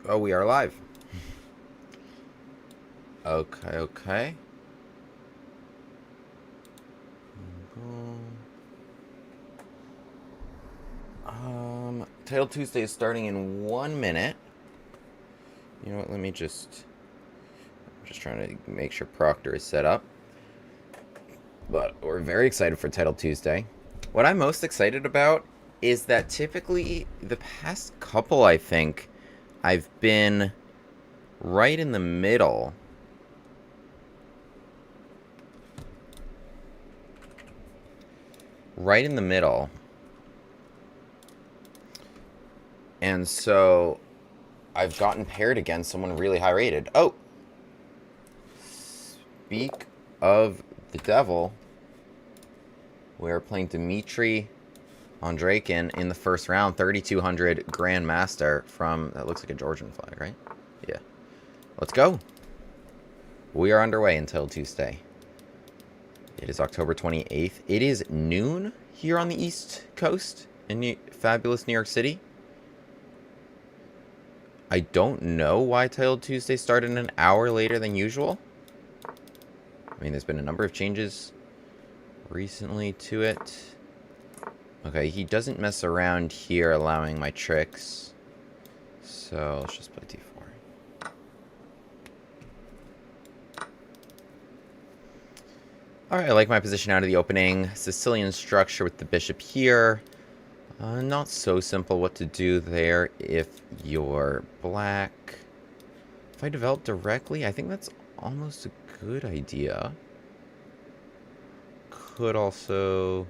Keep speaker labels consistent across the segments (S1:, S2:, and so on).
S1: Oh, we are live. Okay, okay. Title Tuesday is starting in 1 minute. You know what? I'm just trying to make sure Proctor is set up. But we're very excited for Title Tuesday. What I'm most excited about is that typically the past couple, I think, I've been right in the middle. Right in the middle. And so I've gotten paired against someone really high rated. Oh! Speak of the devil. We're playing Dmitry Andreikin in the first round. 3,200 Grandmaster from... That looks like a Georgian flag, right? Yeah. Let's go. We are underway until Tuesday. It is October 28th. It is noon here on the East Coast in fabulous New York City. I don't know why Title Tuesday started an hour later than usual. I mean, there's been a number of changes recently to it. Okay, he doesn't mess around here allowing my tricks. So, let's just play d4. Alright, I like my position out of the opening. Sicilian structure with the bishop here. Not so simple what to do there if you're black. If I develop directly, I think that's almost a good idea. Could also...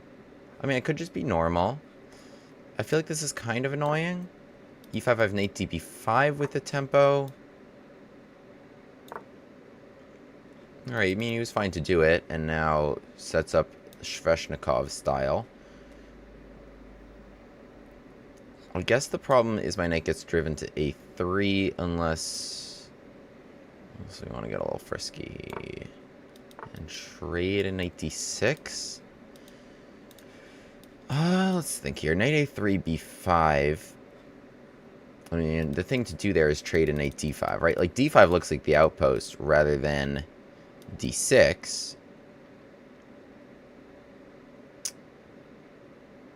S1: I mean, it could just be normal. I feel like this is kind of annoying. e5, I have knight db5 with the tempo. Alright, I mean, he was fine to do it, and now sets up Sveshnikov style. I guess the problem is my knight gets driven to a3 unless we want to get a little frisky and trade a knight d6. Let's think here. Knight a3, b5. I mean, the thing to do there is trade a knight d5, right? Like, d5 looks like the outpost rather than d6.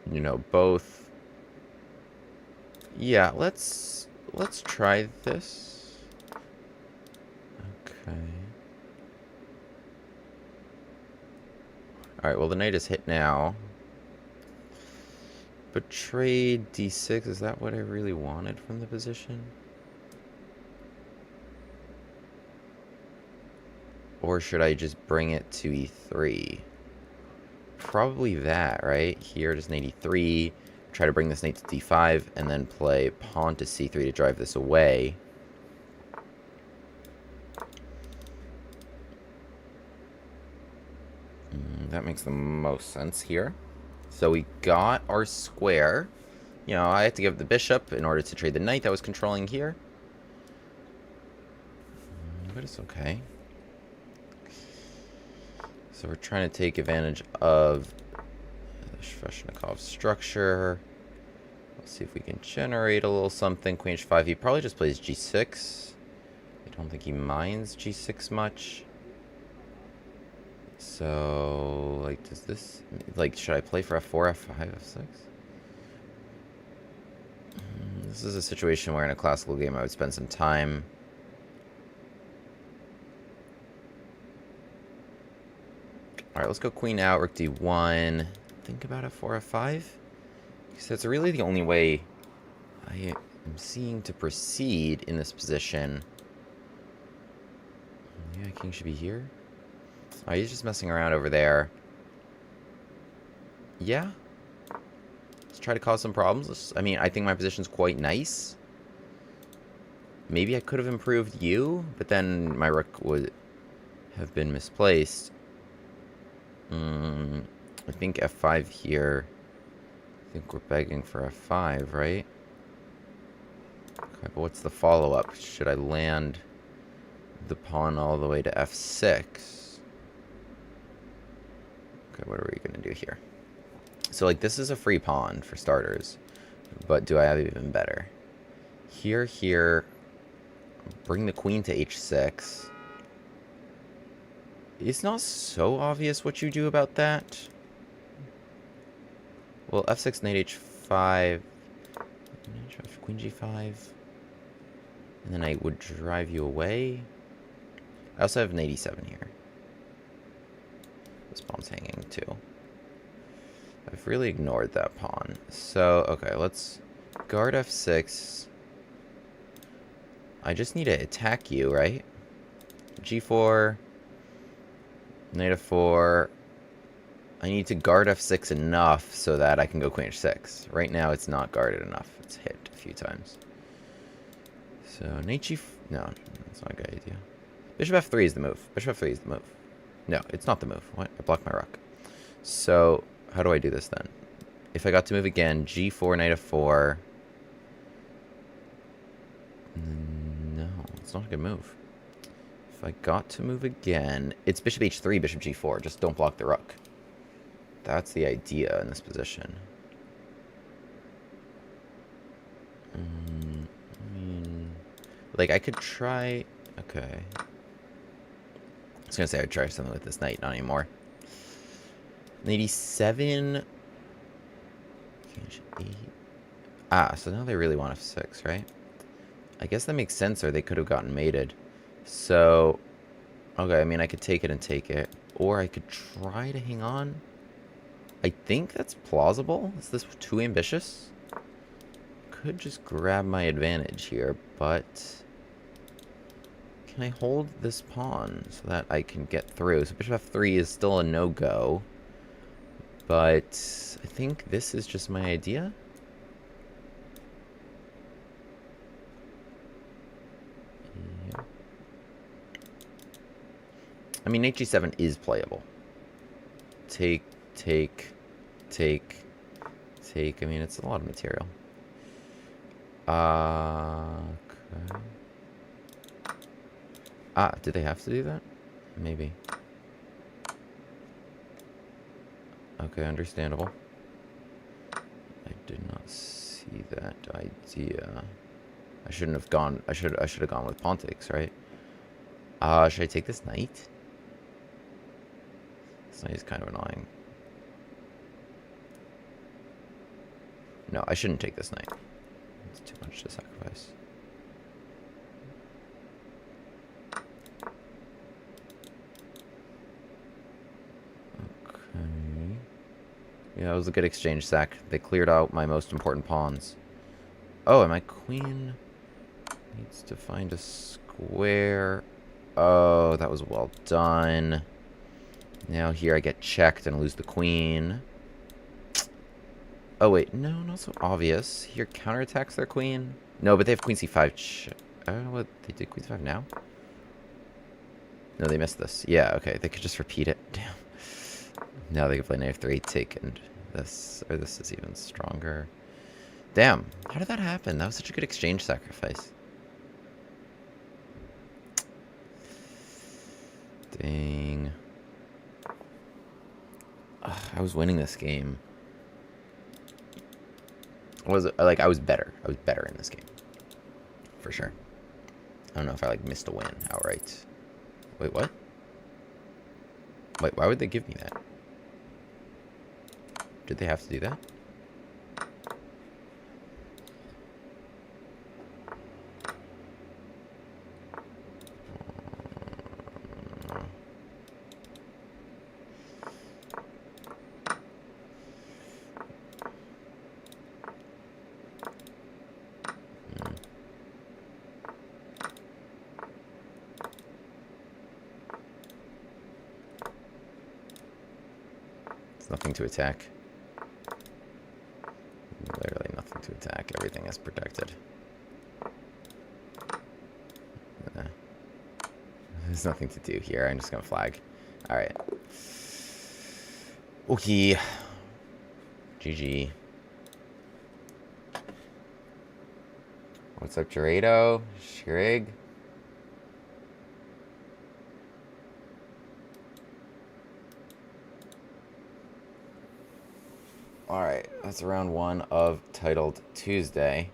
S1: You know, both... Yeah, let's try this. Okay. Alright, well, the knight is hit now. But trade d6, is that what I really wanted from the position? Or should I just bring it to e3? Probably that, right? Here, just knight e3. Try to bring this knight to d5, and then play pawn to c3 to drive this away. That makes the most sense here. So we got our square. You know, I had to give the bishop in order to trade the knight that was controlling here. But it's okay. So we're trying to take advantage of the Sveshnikov structure. Let's see if we can generate a little something. Queen h5. He probably just plays g6. I don't think he minds g6 much. So, like, does this... Like, should I play for f4, f5, f6? This is a situation where in a classical game I would spend some time... Alright, let's go queen out, rook d1. Think about f4, f5. Because that's really the only way I am seeing to proceed in this position. Yeah, king should be here. Oh, he's just messing around over there. Yeah. Let's try to cause some problems. I mean, I think my position's quite nice. Maybe I could have improved you, but then my rook would have been misplaced. I think f5 here. I think we're begging for f5, right? Okay, but what's the follow-up? Should I land the pawn all the way to f6? Okay, what are we going to do here? So, like, this is a free pawn for starters. But do I have even better? Here, bring the queen to h6. It's not so obvious what you do about that. Well, f6, knight h5, queen g5, and then I would drive you away. I also have an 87 here. This pawn's hanging too. I've really ignored that pawn. So, okay, let's guard f6. I just need to attack you, right? g4, knight f4. I need to guard f6 enough so that I can go queen h6. Right now, it's not guarded enough. It's hit a few times. So, knight g... No, that's not a good idea. Bishop f3 is the move. Bishop f3 is the move. No, it's not the move. What? I blocked my rook. So, how do I do this then? If I got to move again, g4, knight f4... No, it's not a good move. If I got to move again... It's bishop h3, bishop g4. Just don't block the rook. That's the idea in this position. I mean... Like, I could try... Okay. I was going to say I'd try something with this knight. Not anymore. 87... Ah, so now they really want f6, right? I guess that makes sense, or they could have gotten mated. So... Okay, I mean, I could take it and take it. Or I could try to hang on. I think that's plausible. Is this too ambitious? Could just grab my advantage here, but... Can I hold this pawn so that I can get through? So bishop f3 is still a no-go. But I think this is just my idea. Yeah. I mean, hg7 is playable. Take. I mean, it's a lot of material. Okay. Ah, did they have to do that? Maybe. Okay, understandable. I did not see that idea. I shouldn't have gone. I should have gone with pawn takes, right? Should I take this knight? This knight is kind of annoying. No, I shouldn't take this knight. It's too much to sacrifice. Okay. Yeah, it was a good exchange sack. They cleared out my most important pawns. Oh, and my queen needs to find a square. Oh, that was well done. Now here I get checked and lose the queen. Oh, wait. No, not so obvious. Here counterattacks their queen. No, but they have queen c5. What? They did queen c5 now? No, they missed this. Yeah, okay. They could just repeat it. Damn. Now they can play knight f3, take, and this. Or this is even stronger. Damn. How did that happen? That was such a good exchange sacrifice. Dang. Ugh, I was winning this game. I was better. I was better in this game. For sure. I don't know if I missed a win outright. Wait, what? Wait, why would they give me that? Did they have to do that? Nothing to attack. Literally nothing to attack. Everything is protected. There's nothing to do here. I'm just gonna flag. Alright. Okay. GG. What's up, Dorado? Shrig? Alright, that's round one of Titled Tuesday.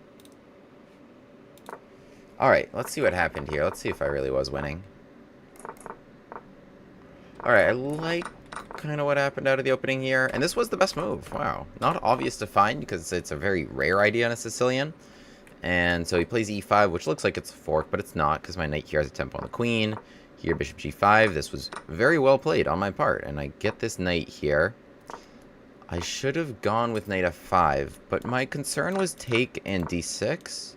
S1: Alright, let's see what happened here. Let's see if I really was winning. Alright, I like kind of what happened out of the opening here. And this was the best move. Wow. Not obvious to find because it's a very rare idea on a Sicilian. And so he plays e5, which looks like it's a fork, but it's not because my knight here has a tempo on the queen. Here, bishop g5. This was very well played on my part. And I get this knight here. I should have gone with knight f5, but my concern was take and d6.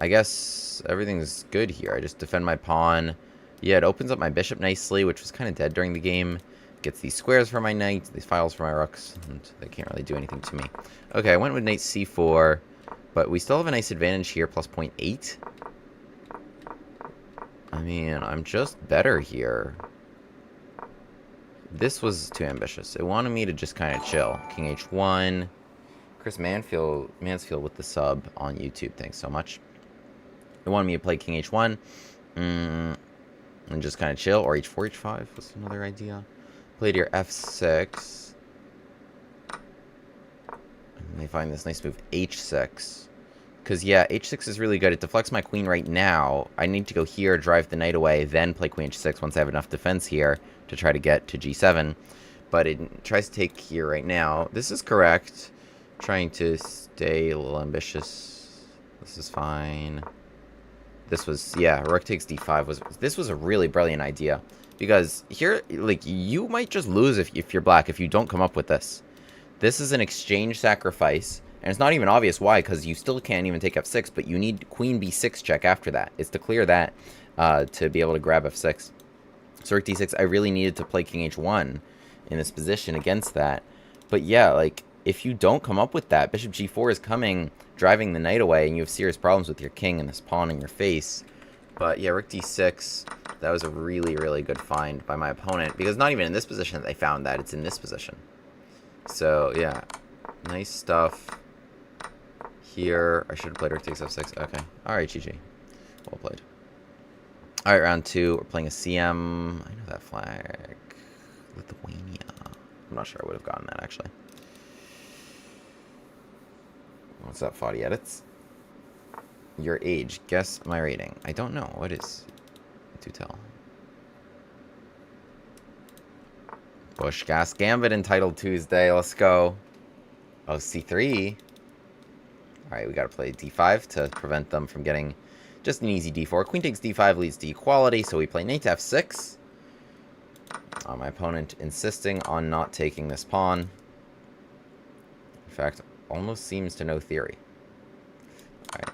S1: I guess everything's good here. I just defend my pawn. Yeah, it opens up my bishop nicely, which was kind of dead during the game. Gets these squares for my knight, these files for my rooks, and they can't really do anything to me. Okay, I went with knight c4, but we still have a nice advantage here, plus 0.8. I mean, I'm just better here. This was too ambitious. It wanted me to just kind of chill. King h1. Chris Mansfield with the sub on YouTube. Thanks so much. It wanted me to play king h1. And just kind of chill. Or h4, h5 was another idea. Played here f6. And they find this nice move h6. Because, yeah, h6 is really good. It deflects my queen right now. I need to go here, drive the knight away, then play queen h6 once I have enough defense here to try to get to g7. But it tries to take here right now. This is correct. Trying to stay a little ambitious. This is fine. This was, yeah, rook takes d5. This was a really brilliant idea. Because here, like, you might just lose if you're black if you don't come up with this. This is an exchange sacrifice. And it's not even obvious why, because you still can't even take f6, but you need queen b6 check after that. It's to clear that to be able to grab f6. So rook d6, I really needed to play king h1 in this position against that. But yeah, like, if you don't come up with that, bishop g4 is coming, driving the knight away, and you have serious problems with your king and this pawn in your face. But yeah, rook d6, that was a really, really good find by my opponent, because not even in this position that they found that, it's in this position. So yeah, nice stuff. Here, I should have played rook takes f6. Okay. Alright, GG. Well played. Alright, round 2. We're playing a CM. I know that flag. Lithuania. I'm not sure I would have gotten that, actually. What's up, Foddy Edits? Your age. Guess my rating. I don't know. What is? Do tell. Bush Gas Gambit entitled Tuesday. Let's go. Oh, c3. Alright, we gotta play d5 to prevent them from getting just an easy d4. Queen takes d5 leads to equality, so we play knight to f6. My opponent insisting on not taking this pawn. In fact, almost seems to know theory. Alright.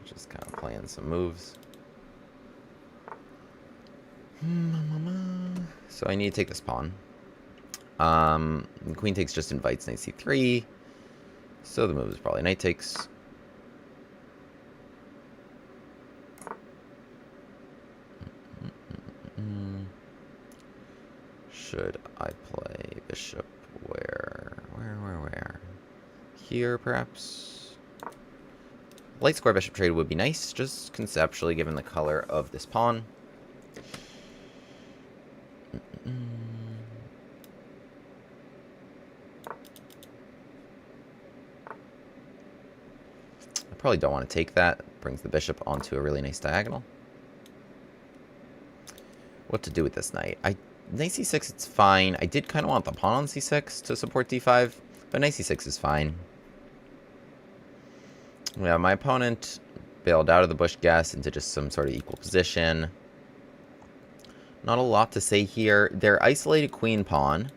S1: Just kind of playing some moves. So I need to take this pawn. Queen takes just invites knight c3. So the move is probably knight takes. Should I play bishop where? Here, perhaps? Light square bishop trade would be nice, just conceptually, given the color of this pawn. Probably don't want to take that. Brings the bishop onto a really nice diagonal. What to do with this knight? Knight c6, it's fine. I did kind of want the pawn on c6 to support d5, but knight c6 is fine. Yeah, my opponent bailed out of the bush guess into just some sort of equal position. Not a lot to say here. Their isolated queen pawn.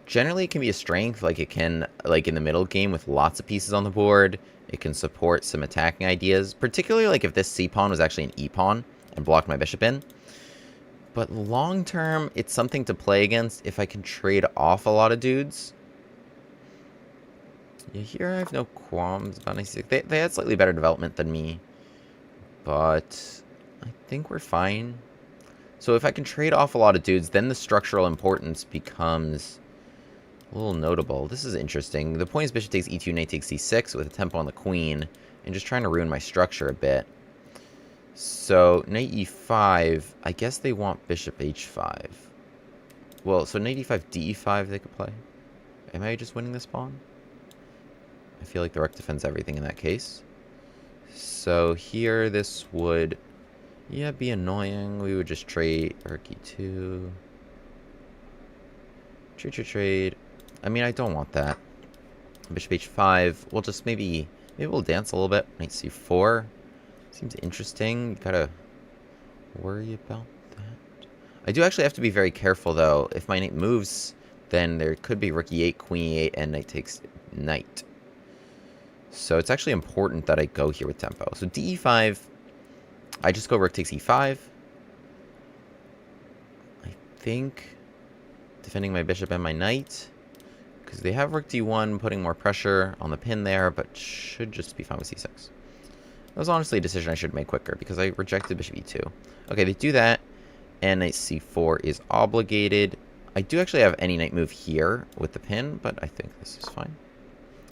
S1: Generally, it can be a strength. Like, it can, like, in the middle game with lots of pieces on the board, it can support some attacking ideas. Particularly, like, if this c-pawn was actually an e-pawn and blocked my bishop in. But long term, it's something to play against if I can trade off a lot of dudes. Yeah, here I have no qualms about knight. They had slightly better development than me. But I think we're fine. So if I can trade off a lot of dudes, then the structural importance becomes a little notable. This is interesting. The point is bishop takes e2, knight takes c6 with a tempo on the queen. And just trying to ruin my structure a bit. So, knight e5, I guess they want bishop h5. Well, so knight e5, d5 they could play. Am I just winning this pawn? I feel like the rook defends everything in that case. So here, this would, yeah, be annoying. We would just trade rook e2. Trade. I mean, I don't want that. Bishop h5. We'll just maybe we'll dance a little bit. Knight c4. Seems interesting. Gotta worry about that. I do actually have to be very careful, though. If my knight moves, then there could be rook e8, queen e8, and knight takes knight. So it's actually important that I go here with tempo. So d5, I just go rook takes e5. I think defending my bishop and my knight, because they have rook d1, putting more pressure on the pin there, but should just be fine with c6. That was honestly a decision I should make quicker, because I rejected bishop e2. Okay, they do that, and knight c4 is obligated. I do actually have any knight move here with the pin, but I think this is fine.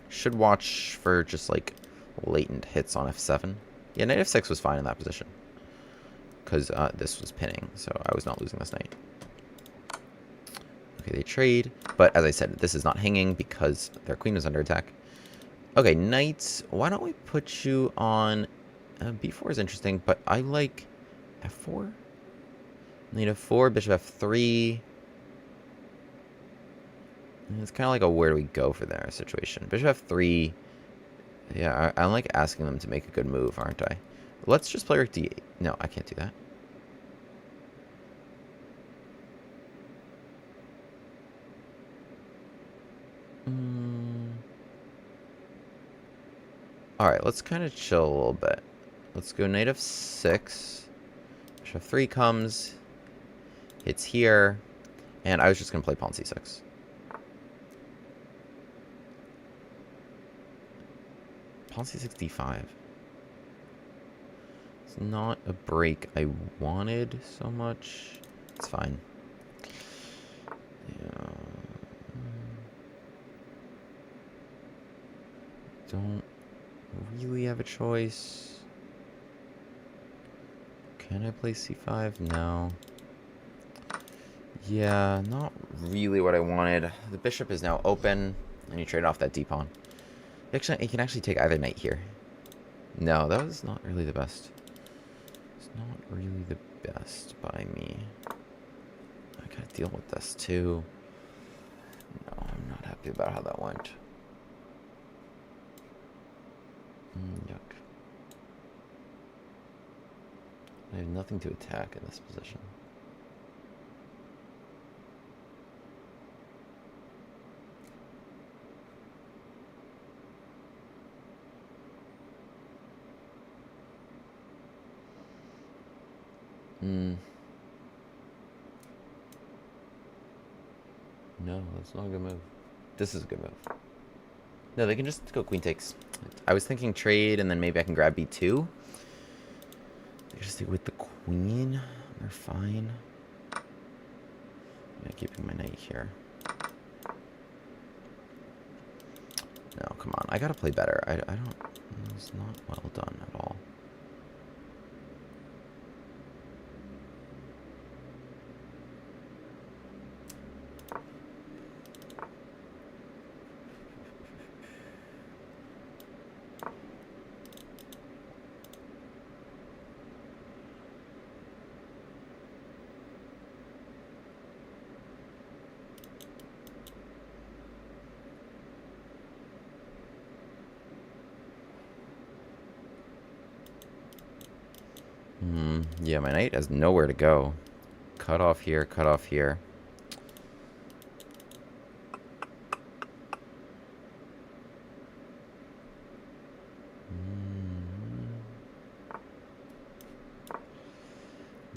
S1: Should watch for just, like, latent hits on f7. Yeah, knight f6 was fine in that position, because this was pinning, so I was not losing this knight. Okay, they trade, but as I said, this is not hanging because their queen was under attack. Okay, knights, why don't we put you on... b4 is interesting, but I like f4. Knight f4, bishop f3. It's kind of like a where do we go for there situation. Bishop f3. Yeah, I like asking them to make a good move, aren't I? Let's just play rook d8. No, I can't do that. Alright, let's kind of chill a little bit. Let's go knight f6. Bishop f3 comes. Hits here. And I was just going to play pawn c6. Pawn c6, d5. It's not a break I wanted so much. It's fine. Yeah. Don't really have a choice. Can I play c5? No. Yeah, not really what I wanted. The bishop is now open, and you trade off that d-pawn. Actually, you can actually take either knight here. No, that was not really the best. It's not really the best by me. I gotta deal with this too. No, I'm not happy about how that went. Yuck. I have nothing to attack in this position. No, that's not a good move. This is a good move. No, they can just go queen takes. I was thinking trade, and then maybe I can grab b2. They just stick with the queen. They're fine. I'm keeping my knight here. No, come on. I gotta play better. I don't... It's not well done at all. Yeah, my knight has nowhere to go. Cut off here, cut off here.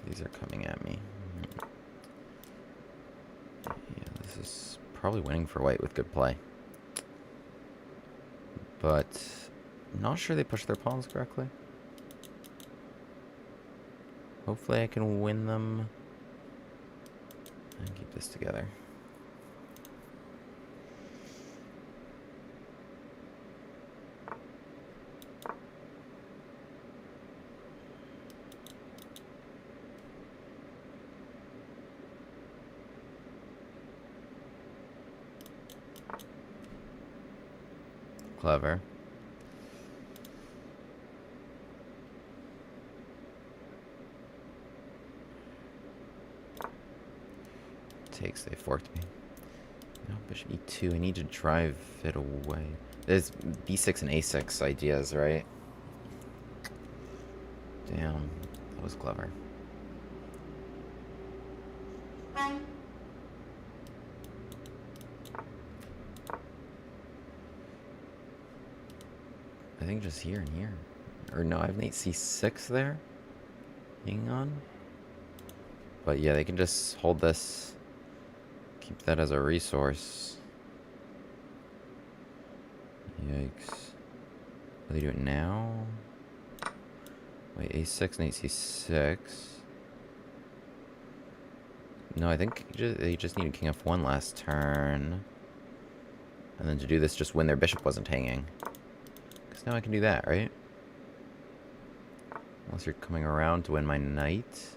S1: These are coming at me. Yeah, this is probably winning for white with good play. But I'm not sure they pushed their pawns correctly. Hopefully I can win them and keep this together. Clever. takes. They forked me. No, bishop e2. I need to drive it away. There's b6 and a6 ideas, right? Damn. That was clever. I think just here and here. Or no, I have knight c6 there. Hang on. But yeah, they can just hold this. Keep that as a resource. Yikes. Will they do it now? Wait, a6, knight c6. No, I think they just need king f1 last turn. And then to do this just when their bishop wasn't hanging. Because now I can do that, right? Unless you're coming around to win my knight.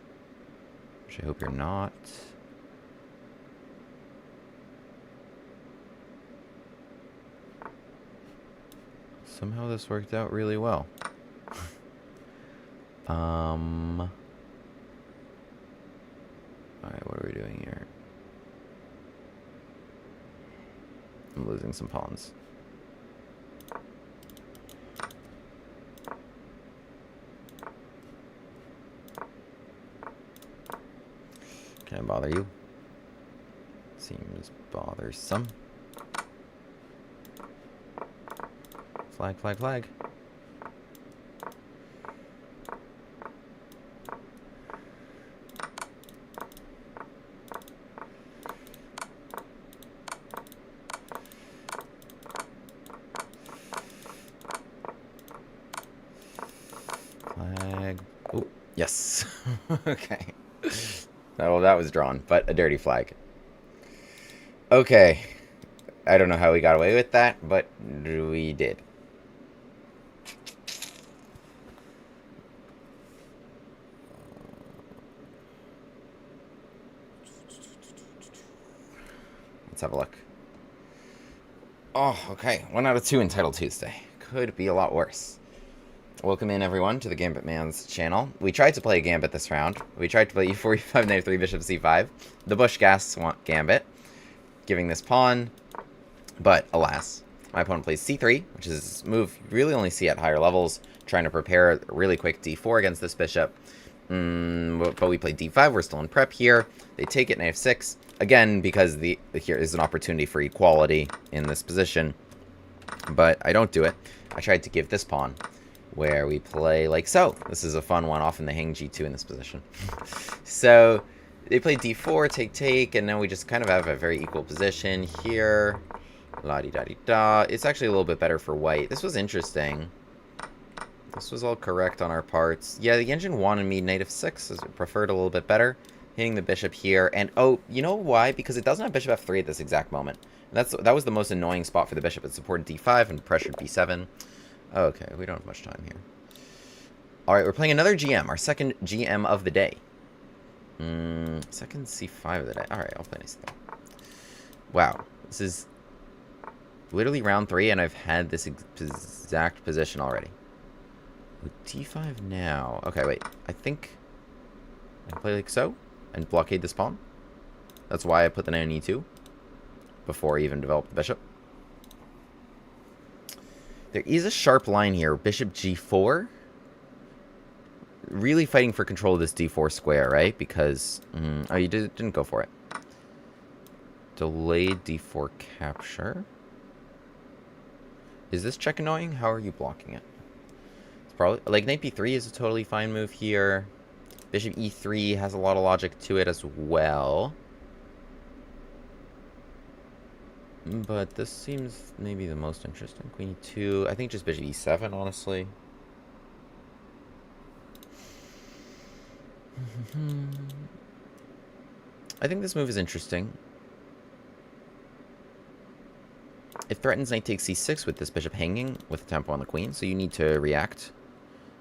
S1: Which I hope you're not. Somehow this worked out really well. Alright, what are we doing here? I'm losing some pawns. Can I bother you? Seems bothersome. Flag, flag, flag. Flag. Oh, yes. Okay. Well, that was drawn, but a dirty flag. Okay. I don't know how we got away with that, but we did. Let's have a look. Oh, okay. 1 out of 2 entitled Tuesday. Could be a lot worse. Welcome in, everyone, to the Gambit Man's channel. We tried to play a Gambit this round. We tried to play e4, e5, knight f3, bishop c5. The Bush Gas want Gambit, giving this pawn. But, alas, my opponent plays c3, which is a move you really only see at higher levels, trying to prepare a really quick d4 against this bishop. But we played d5. We're still in prep here. They take it, knight f6. Again, because here is an opportunity for equality in this position. But I don't do it. I tried to give this pawn, where we play like so. This is a fun one. Often they hang g2 in this position. So they play d4, take, take, and now we just kind of have a very equal position here. La-di-da-di-da. It's actually a little bit better for white. This was interesting. This was all correct on our parts. Yeah, the engine wanted me knight f6 is preferred a little bit better. Hitting the bishop here, and oh, you know why? Because it doesn't have bishop f3 at this exact moment. And that was the most annoying spot for the bishop. It supported d5 and pressured b7. Okay, we don't have much time here. All right, we're playing another GM, our second GM of the day. Second c5 of the day. All right, I'll play nice though. Wow, this is literally round 3, and I've had this exact position already. With d5 now. Okay, wait. I think I can play like so and blockade this pawn. That's why I put the knight on e2 before I even developed the bishop. There is a sharp line here. Bishop g4. Really fighting for control of this d4 square, right? Because... oh, you didn't go for it. Delayed d4 capture. Is this check annoying? How are you blocking it? It's probably... like, knight b3 is a totally fine move here. Bishop e3 has a lot of logic to it as well. But this seems maybe the most interesting. Queen e2. I think just bishop e7, honestly. I think this move is interesting. It threatens knight takes c6 with this bishop hanging with the tempo on the queen, so you need to react.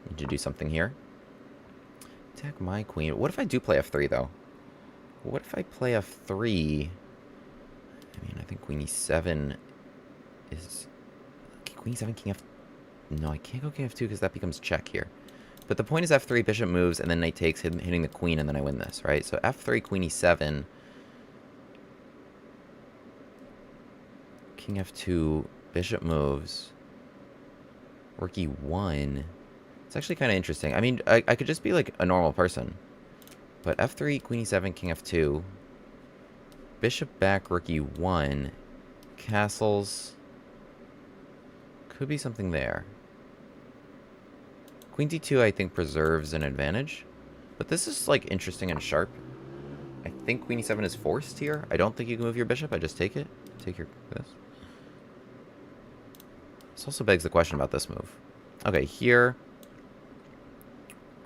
S1: You need to do something here. Attack my queen. What if I do play f3, though? What if I play f3? I mean, I think queen e7 is... okay, queen e7, king f... no, I can't go king f2 because that becomes check here. But the point is f3, bishop moves, and then knight takes, hitting the queen, and then I win this, right? So f3, queen e7. King f2, bishop moves. Rook e1. It's actually kind of interesting. I mean, I could just be like a normal person. But f3, queen e7, king f2. Bishop back, rook e1. Castles. Could be something there. Queen d2, I think, preserves an advantage. But this is, like, interesting and sharp. I think queen e7 is forced here. I don't think you can move your bishop. I just take it. Take your this. This also begs the question about this move. Okay, here.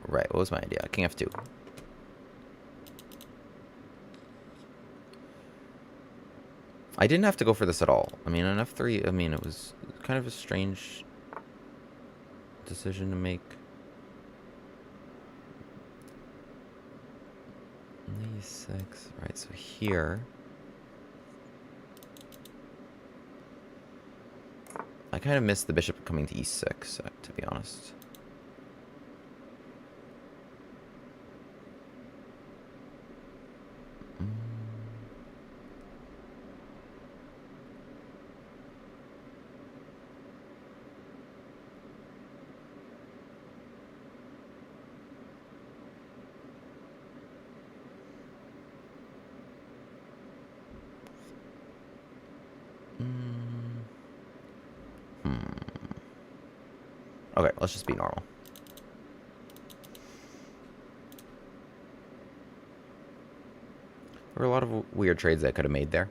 S1: Right, what was my idea? King f2. I didn't have to go for this at all. I mean, on f3, I mean, it was kind of a strange decision to make. e6. Right, so here. I kind of missed the bishop coming to e6, to be honest. Okay, let's just be normal. There were a lot of weird trades that I could have made there.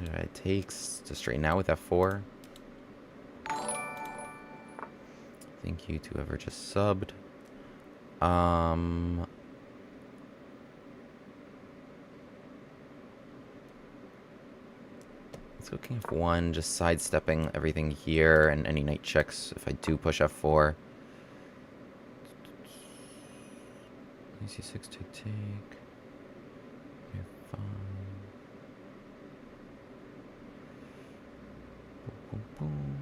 S1: It takes to straighten out with f4. Thank you to whoever just subbed. Let's go king f1, just sidestepping everything here, and any knight checks if I do push f4. c6, take. You're fine. Boom, boom, boom.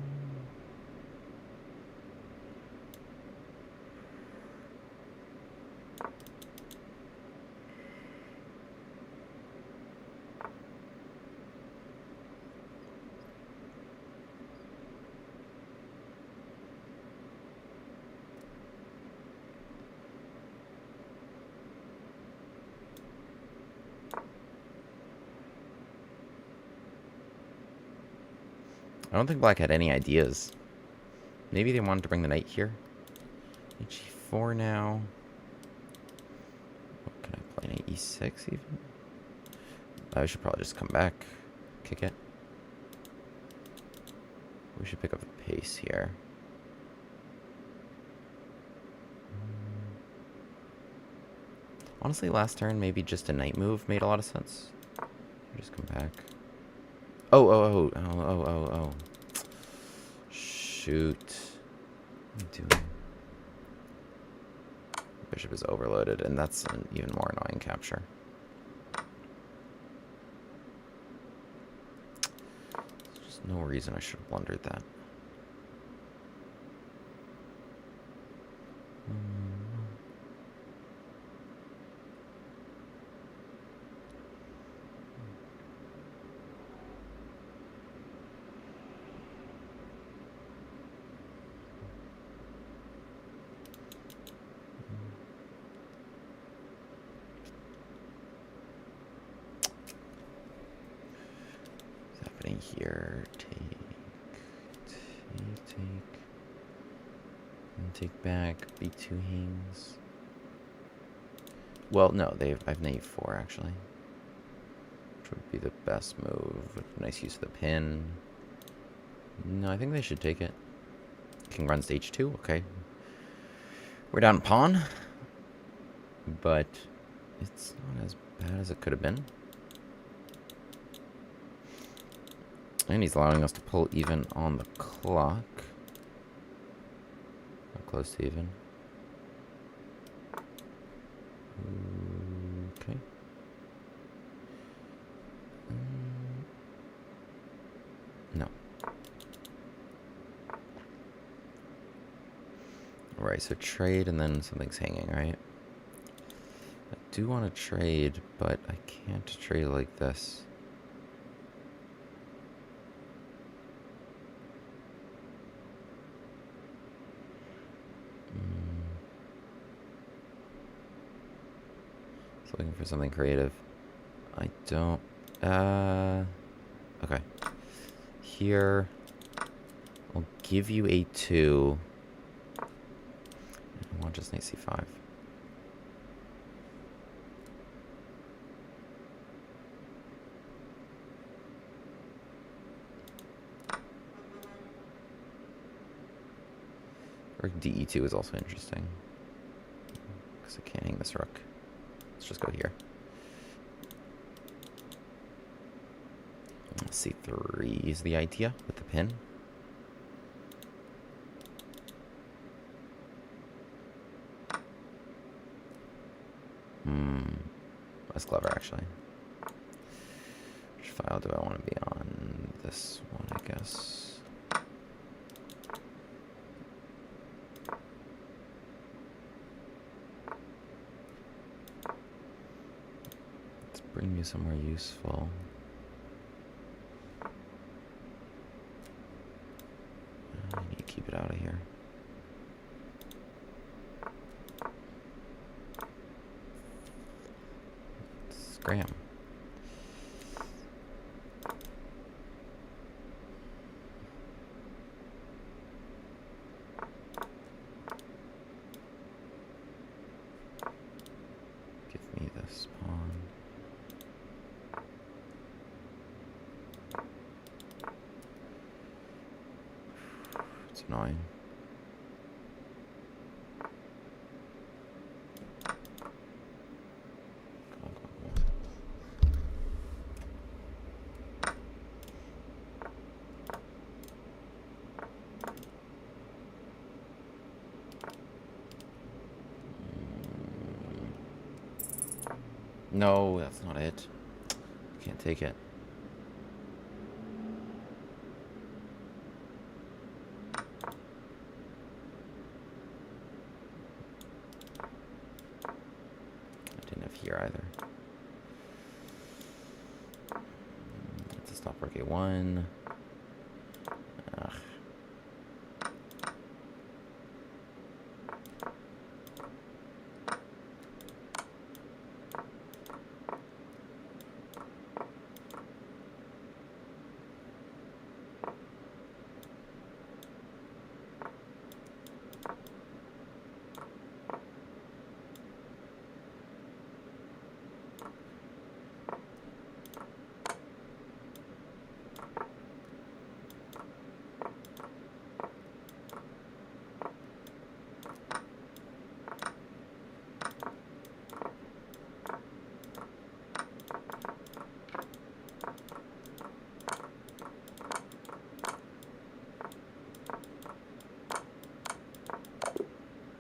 S1: I don't think black had any ideas. Maybe they wanted to bring the knight here. H4 now. What can I play? Knight e6 even? I should probably just come back. Kick it. We should pick up the pace here. Honestly, last turn, maybe just a knight move made a lot of sense. Just come back. Oh. Shoot. What am I doing? Bishop is overloaded, and that's an even more annoying capture. There's just no reason I should have blundered that. Here, and take back. B2 hangs. Well, no, I've knight 4 actually, which would be the best move. Nice use of the pin. No, I think they should take it. King runs to h2. Okay, we're down pawn, but it's not as bad as it could have been. And he's allowing us to pull even on the clock. Not close to even. Okay. No. Alright, so trade and then something's hanging, right? do want to trade, but I can't trade like this. Just looking for something creative. I don't... okay. Here, I'll give you a2. I want just knight c5. Or de2 is also interesting. Because I can't hang this rook. Let's just go here. C3 is the idea with the pin. That's clever, actually. Which file do I want to be on? This one, I guess. Let's bring you somewhere useful. I need to keep it out of here. Scram. Give me this pawn. It's annoying. No, that's not it. Can't take it. I didn't have here either. Let's stop rook a1. Ugh.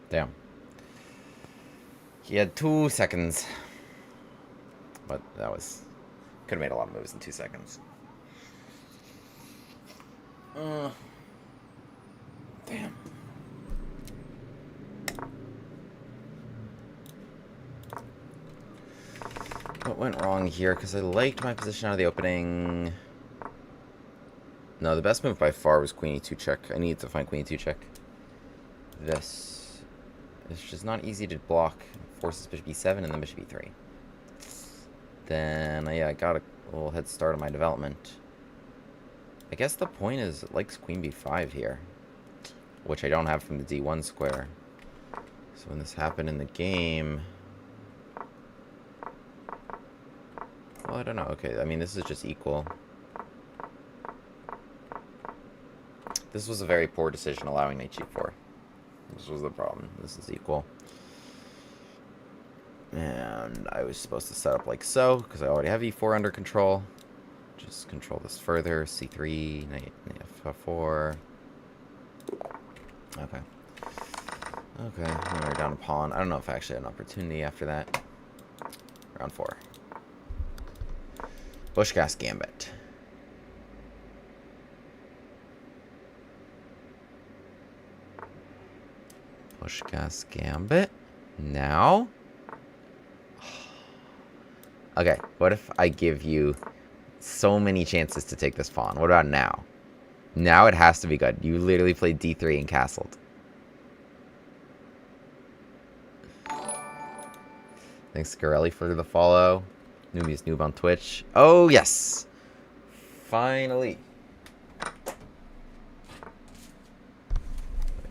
S1: Damn. He had 2 seconds. But that was... Could have made a lot of moves in 2 seconds. Damn. What went wrong here? Because I liked my position out of the opening. No, the best move by far was queen e2 check. I needed to find queen e2 check. This... It's just not easy to block. Forces bishop e7 and then bishop e3. Then, yeah, I got a little head start on my development. I guess the point is it likes queen b5 here, which I don't have from the d1 square. So when this happened in the game... Well, I don't know. Okay, I mean, this is just equal. This was a very poor decision, allowing knight g4. This was the problem. This is equal. And I was supposed to set up like so, because I already have e4 under control. Just control this further. c3, knight f4. Okay. Okay, we're down a pawn. I don't know if I actually had an opportunity after that. Round 4. Bushcast Gambit. Bushcast Gambit. Now. Okay, what if I give you so many chances to take this pawn? What about now? Now it has to be good. You literally played d3 and castled. Thanks, Scarelli, for the follow. Newbie's Noob on Twitch. Oh, yes! Finally.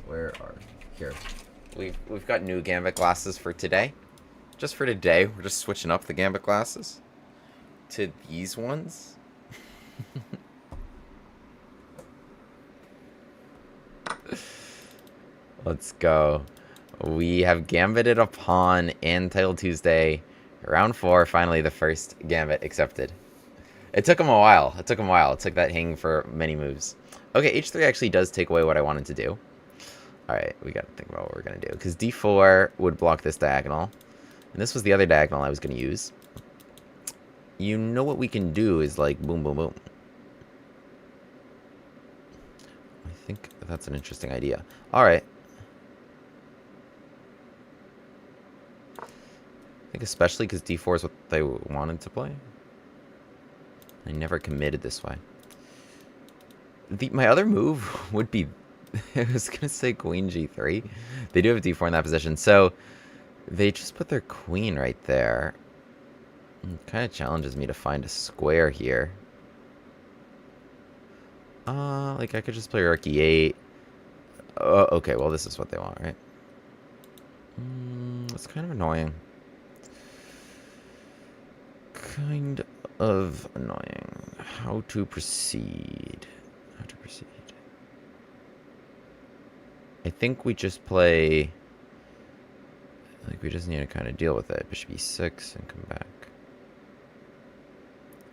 S1: Where are... Here. We've got new Gambit glasses for today. Just for today, we're just switching up the Gambit glasses to these ones. Let's go. We have Gambited a pawn in Title Tuesday. Round 4, finally the first Gambit accepted. It took him a while. It took that hang for many moves. Okay, h3 actually does take away what I wanted to do. Alright, we gotta think about what we're gonna do. Because d4 would block this diagonal. And this was the other diagonal I was gonna use. You know what we can do is like boom, boom, boom. I think that's an interesting idea. Alright. I think especially because d4 is what they wanted to play. I never committed this way. My other move would be... I was going to say queen g3. They do have d4 in that position. So they just put their queen right there. It kind of challenges me to find a square here. Like I could just play rook e8. Okay, well this is what they want, right? It's kind of annoying. Kind of annoying. How to proceed? How to proceed? I think we just play... Like, we just need to kind of deal with it. Bishop e6 and come back.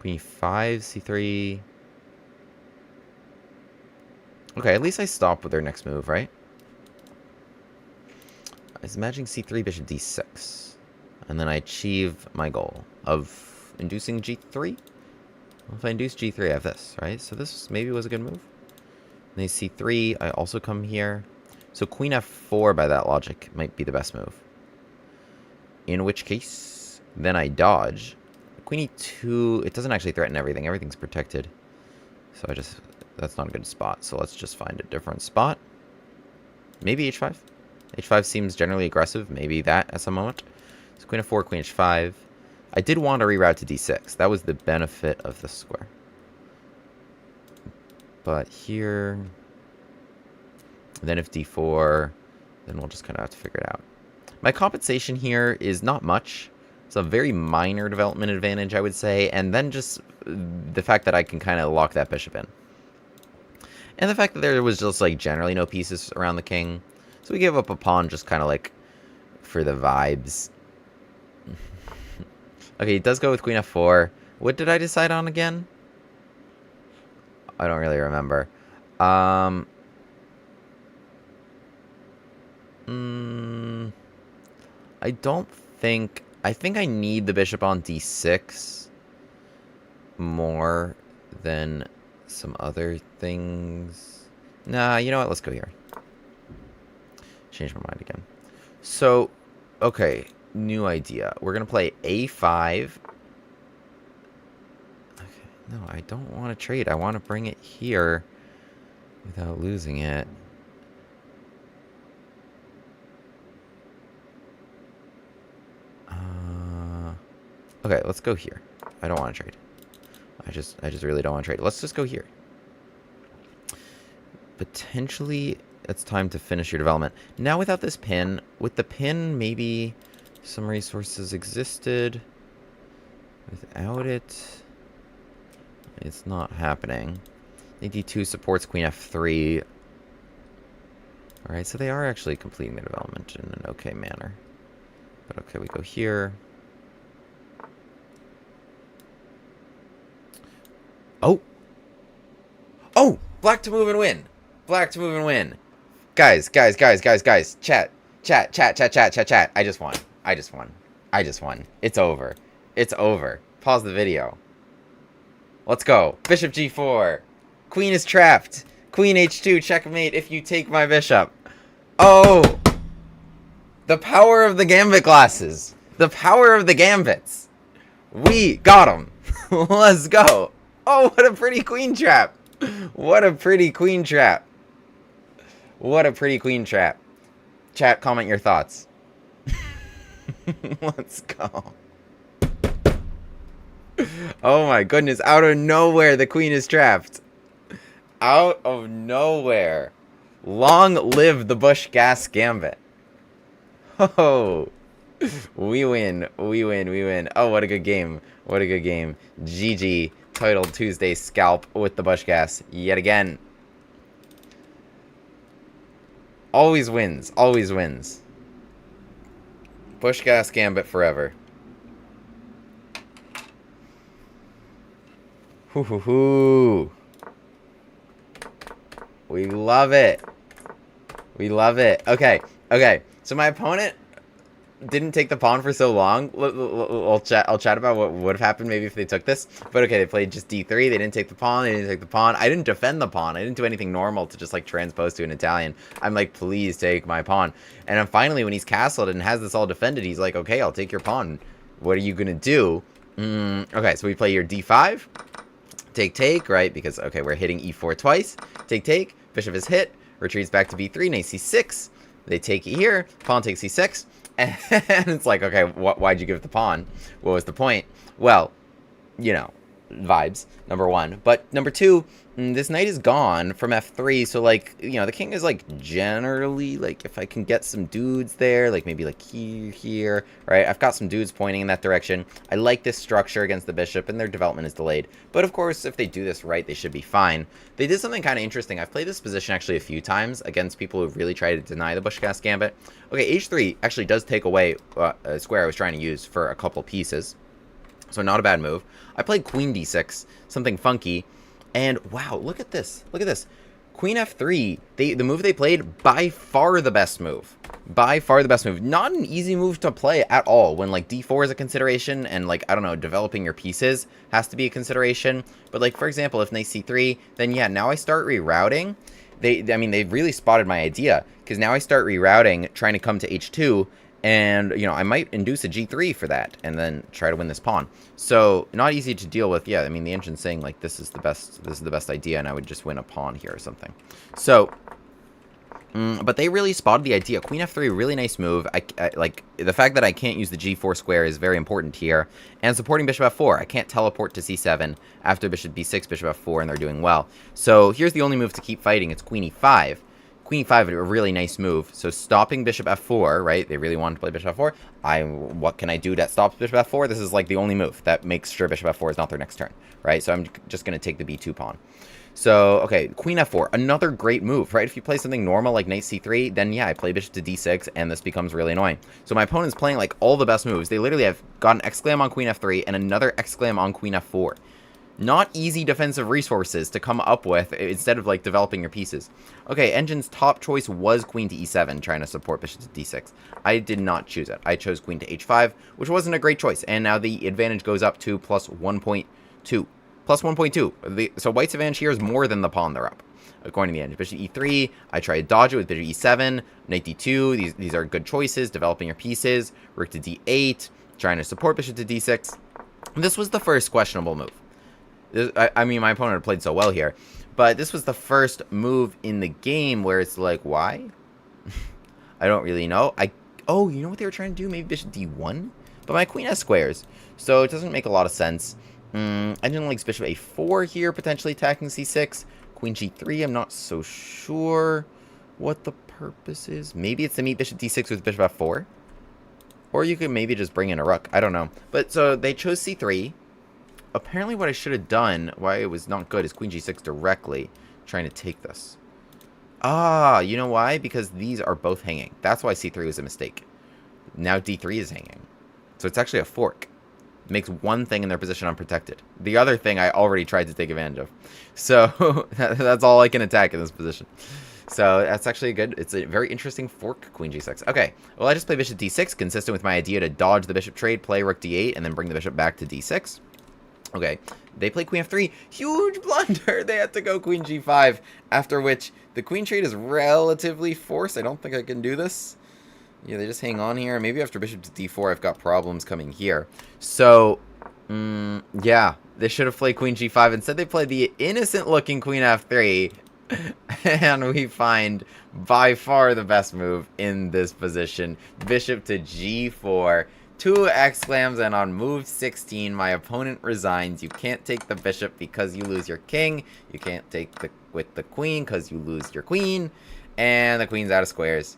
S1: Queen e5, c3. Okay, at least I stop with their next move, right? I was imagining c3, bishop d6. And then I achieve my goal of inducing g3. Well, if I induce g3, I have this, right? So this maybe was a good move. And then c3, I also come here. So queen f4, by that logic, might be the best move. In which case, then I dodge. Queen e2, it doesn't actually threaten everything. Everything's protected. So I just... That's not a good spot. So let's just find a different spot. Maybe h5. h5 seems generally aggressive. Maybe that at some moment. So queen f4, queen h5. I did want to reroute to d6. That was the benefit of the square. But here... Then if d4, then we'll just kind of have to figure it out. My compensation here is not much. It's a very minor development advantage, I would say. And then just the fact that I can kind of lock that bishop in. And the fact that there was just like generally no pieces around the king. So we gave up a pawn just kind of like for the vibes. Okay, it does go with queen f4. What did I decide on again? I don't really remember. I don't think... I think I need the bishop on d6 more than some other things. Nah, you know what? Let's go here. Change my mind again. So, okay, new idea. We're going to play a5. Okay, no, I don't want to trade. I want to bring it here without losing it. Okay, let's go here. I don't want to trade. I just really don't want to trade. Let's just go here. Potentially, it's time to finish your development. Now without this pin, with the pin, maybe some resources existed. Without it, it's not happening. d2 supports queen f3. Alright, so they are actually completing the development in an okay manner. But okay, we go here. Oh! Oh! Black to move and win! Black to move and win! Guys. Chat. I just won. It's over. It's over. Pause the video. Let's go. Bishop g4. Queen is trapped. Queen h2. Checkmate if you take my bishop. Oh! The power of the Gambit glasses. The power of the Gambits. We got him. Let's go. Oh, what a pretty queen trap. What a pretty queen trap. What a pretty queen trap. Chat, comment your thoughts. Let's go. Oh my goodness. Out of nowhere, the queen is trapped. Out of nowhere. Long live the Bush Gas Gambit. Oh. We win. We win. We win. Oh, what a good game. What a good game. GG. Title Tuesday scalp with the Bush Gas yet again. Always wins. Always wins. Bush Gas Gambit forever. Hoo hoo hoo. We love it. We love it. Okay. Okay. So my opponent didn't take the pawn for so long. I'll chat about what would have happened maybe if they took this. But okay, they played just d3. They didn't take the pawn. They didn't take the pawn. I didn't defend the pawn. I didn't do anything normal to just like transpose to an Italian. I'm like, please take my pawn. And then finally, when he's castled and has this all defended, he's like, okay, I'll take your pawn. What are you gonna do? Okay, so we play your d5. Take, right? Because okay, we're hitting e4 twice. Take. Bishop is hit. Retreats back to b3. Knight c6. They take it here. Pawn takes c6. And it's like, okay, why'd you give the pawn? What was the point? Well, you know, vibes, number one. But number two, this knight is gone from f3. So, like, you know, the king is, like, generally, like, if I can get some dudes there, like, maybe, like, here, right? I've got some dudes pointing in that direction. I like this structure against the bishop, and their development is delayed. But, of course, if they do this right, they should be fine. They did something kind of interesting. I've played this position, actually, a few times against people who really try to deny the Bush Gas Gambit. Okay, h3 actually does take away a square I was trying to use for a couple pieces. So, not a bad move. I played queen d6, something funky. And wow, look at this. Look at this. Queen f3, the move they played, by far the best move. By far the best move. Not an easy move to play at all when, like, d4 is a consideration and, like, I don't know, developing your pieces has to be a consideration. But, like, for example, if knight c3, then, yeah, now I start rerouting. I mean, they really spotted my idea because now I start rerouting, trying to come to h2. And, you know, I might induce a g3 for that and then try to win this pawn. So, not easy to deal with. Yeah, I mean, the engine's saying, like, this is the best idea, and I would just win a pawn here or something. So, but they really spotted the idea. Queen f3, really nice move. I like, the fact that I can't use the g4 square is very important here. And supporting bishop f4. I can't teleport to c7 after bishop b6, bishop f4, and they're doing well. So, here's the only move to keep fighting. It's queen e5. Queen e5, a really nice move. So stopping bishop f4, right? They really wanted to play bishop f4. What can I do that stops bishop f4? This is like the only move that makes sure bishop f4 is not their next turn, right? So I'm just going to take the b2 pawn. So, okay, queen f4, another great move, right? If you play something normal like knight c3, then yeah, I play bishop to d6, and this becomes really annoying. So my opponent's playing like all the best moves. They literally have got an exclam on queen f3 and another exclam on queen f4. Not easy defensive resources to come up with instead of, like, developing your pieces. Okay, Engine's top choice was queen to e7, trying to support bishop to d6. I did not choose it. I chose queen to h5, which wasn't a great choice. And now the advantage goes up to plus 1.2. Plus 1.2. So white's advantage here is more than the pawn they're up, according to the Engine. Bishop e3, I try to dodge it with bishop e7, knight d2. These are good choices, developing your pieces. Rook to d8, trying to support bishop to d6. This was the first questionable move. I mean, my opponent had played so well here, but this was the first move in the game where it's like, why? I don't really know. Oh, you know what they were trying to do? Maybe bishop d1? But my queen has squares, so it doesn't make a lot of sense. Engine likes bishop a4 here, potentially attacking c6. Queen g3, I'm not so sure what the purpose is. Maybe it's to meet bishop d6 with bishop f4. Or you could maybe just bring in a rook. I don't know. But so they chose c3. Apparently what I should have done, why it was not good, is queen g6 directly, trying to take this. Ah, you know why? Because these are both hanging. That's why c3 was a mistake. Now d3 is hanging. So it's actually a fork. It makes one thing in their position unprotected. The other thing I already tried to take advantage of. So that's all I can attack in this position. So that's actually it's a very interesting fork, queen g6. Okay, well I just play bishop d6, consistent with my idea to dodge the bishop trade, play rook d8, and then bring the bishop back to d6. Okay, they play queen f3. Huge blunder. They had to go queen g5, after which the queen trade is relatively forced. I don't think I can do this. Yeah, they just hang on here. Maybe after bishop to d4, I've got problems coming here. So Yeah, they should have played queen g5. Instead, they played the innocent-looking queen f3. And we find by far the best move in this position. Bishop to g4. 2 exclams, and on move 16, my opponent resigns. You can't take the bishop because you lose your king. You can't take with the queen because you lose your queen. And the queen's out of squares.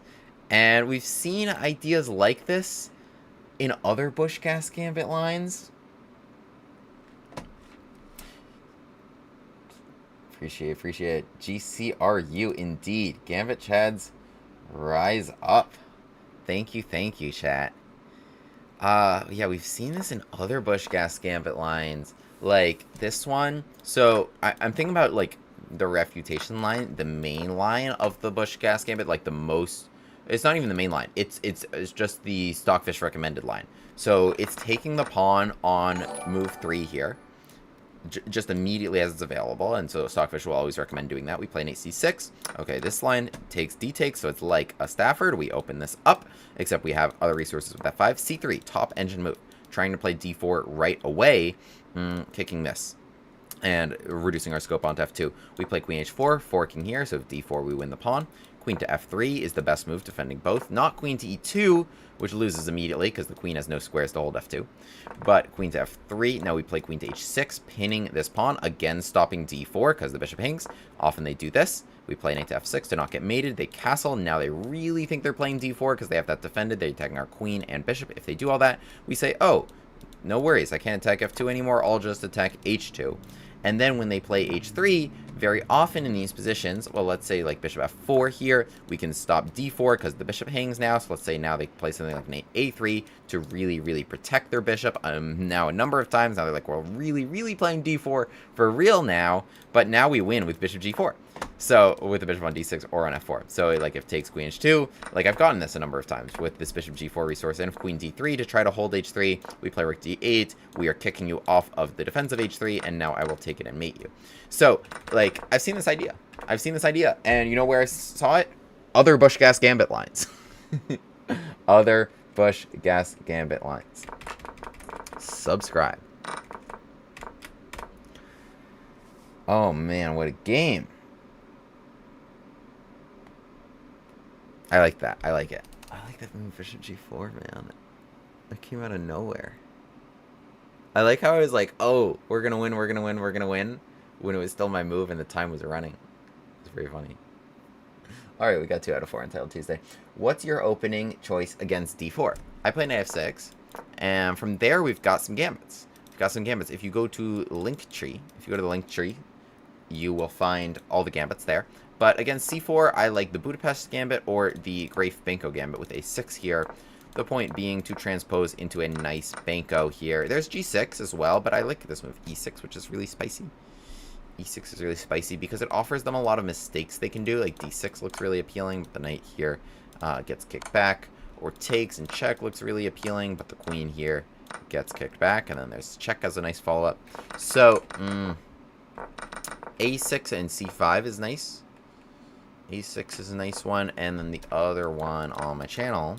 S1: And we've seen ideas like this in other Bushcast Gambit lines. Appreciate. GCRU indeed. Gambit Chads, rise up. Thank you, chat. Yeah, we've seen this in other Bushcast Gambit lines. Like this one. So, I'm thinking about, like, the refutation line, the main line of the Bushcast Gambit, like the most... It's not even the main line. It's just the Stockfish recommended line. So, it's taking the pawn on move 3 here. Just immediately as it's available, and so Stockfish will always recommend doing that. We play knight c6. Okay, this line takes d-takes, so it's like a Stafford. We open this up, except we have other resources with f5. c3, top engine move. Trying to play d4 right away, kicking this, and reducing our scope onto f2. We play queen h4, forking here, so if d4 we win the pawn. Queen to f3 is the best move, defending both. Not queen to e2, which loses immediately because the queen has no squares to hold f2. But queen to f3. Now we play queen to h6, pinning this pawn. Again, stopping d4 because the bishop hangs. Often they do this. We play knight to f6 to not get mated. They castle. Now they really think they're playing d4 because they have that defended. They're attacking our queen and bishop. If they do all that, we say, oh, no worries. I can't attack f2 anymore. I'll just attack h2. And then when they play h3, very often in these positions, well, let's say like bishop f4 here, we can stop d4 because the bishop hangs now. So let's say now they play something like knight a3 to really protect their bishop. Now a number of times, now they're like, we're really playing d4 for real now. But now we win with bishop g4. So with the bishop on d6 or on f4. So like if takes queen h2, like I've gotten this a number of times with this bishop g4 resource. And if queen d3 to try to hold h3, we play rook d8. We are kicking you off of the defense of h3, and now I will take it and mate you. So like I've seen this idea. And you know where I saw it? Other Bushcast Gambit lines. Other Bushcast Gambit lines. Subscribe. Oh man, what a game. I like that. I like it. I like that move bishop g4, man. It came out of nowhere. I like how I was like, oh, we're gonna win, when it was still my move and the time was running. It's very funny. Alright, we got 2 out of 4 on Title Tuesday. What's your opening choice against d4? I play knight f6, and from there we've got some gambits. If you go to Linktree, you will find all the gambits there. But against c4, I like the Budapest gambit or the Graf Banco gambit with a6 here. The point being to transpose into a nice Banco here. There's g6 as well, but I like this move, e6, which is really spicy. e6 is really spicy because it offers them a lot of mistakes they can do. Like d6 looks really appealing, but the knight here gets kicked back. Or takes and check looks really appealing, but the queen here gets kicked back. And then there's check as a nice follow-up. So, a6 and c5 is nice. a6 is a nice one. And then the other one on my channel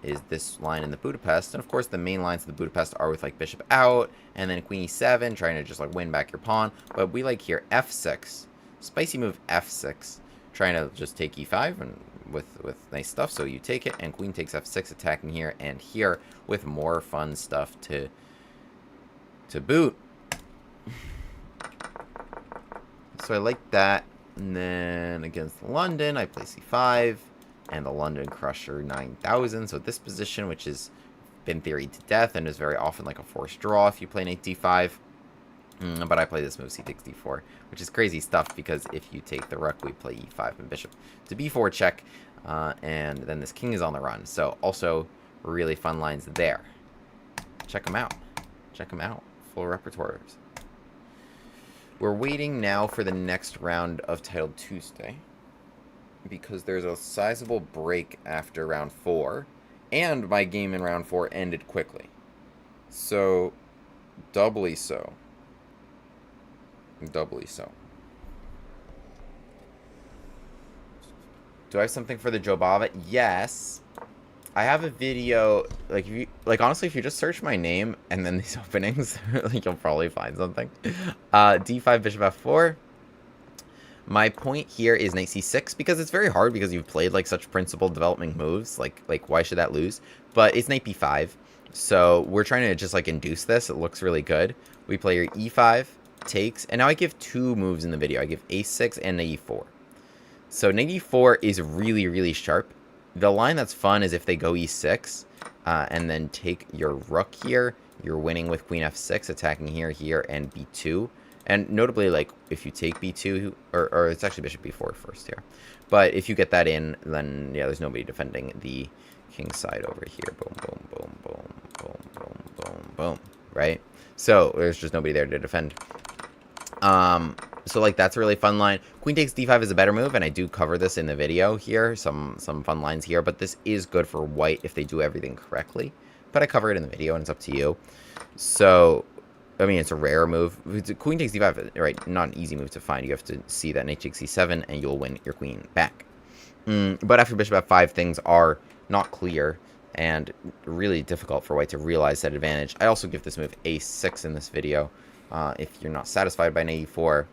S1: is this line in the Budapest. And of course the main lines of the Budapest are with like bishop out and then queen e7, trying to just like win back your pawn. But we like here f6, spicy move f6, trying to just take e5 and with nice stuff. So you take it and queen takes f6, attacking here and here with more fun stuff to boot. So I like that. And then against London, I play c5. And the London Crusher 9000. So this position, which has been theoried to death and is very often like a forced draw if you play knight d5. But I play this move, c takes d4, which is crazy stuff because if you take the rook, we play e5 and bishop to b4 check. And then this king is on the run. So also really fun lines there. Check them out. Full repertoires. We're waiting now for the next round of Titled Tuesday, because there's a sizable break after round 4, and my game in round 4 ended quickly. So, doubly so. Do I have something for the Jobava? Yes. I have a video, like, like, honestly, if you just search my name and then these openings, like, you'll probably find something. D5, bishop f4. My point here is knight c6, because it's very hard because you've played, like, such principled developing moves. Like, why should that lose? But it's knight b5. So we're trying to just, like, induce this. It looks really good. We play your e5, takes, and now I give two moves in the video. I give a6 and knight e4. So knight e4 is really, really sharp. The line that's fun is if they go e6, and then take your rook here. You're winning with queen f6, attacking here, and b2. And notably, like, if you take b2, or it's actually bishop b4 first here. But if you get that in, then, yeah, there's nobody defending the king side over here. Boom, boom, boom, boom, boom, boom, boom, boom, right? So, there's just nobody there to defend. So, like, that's a really fun line. Queen takes d5 is a better move, and I do cover this in the video here. Some fun lines here, but this is good for white if they do everything correctly. But I cover it in the video, and it's up to you. So, I mean, it's a rare move. Queen takes d5, right? Not an easy move to find. You have to see that knight takes c7, and you'll win your queen back. But after bishop f5, things are not clear, and really difficult for white to realize that advantage. I also give this move a6 in this video. If you're not satisfied by knight e4,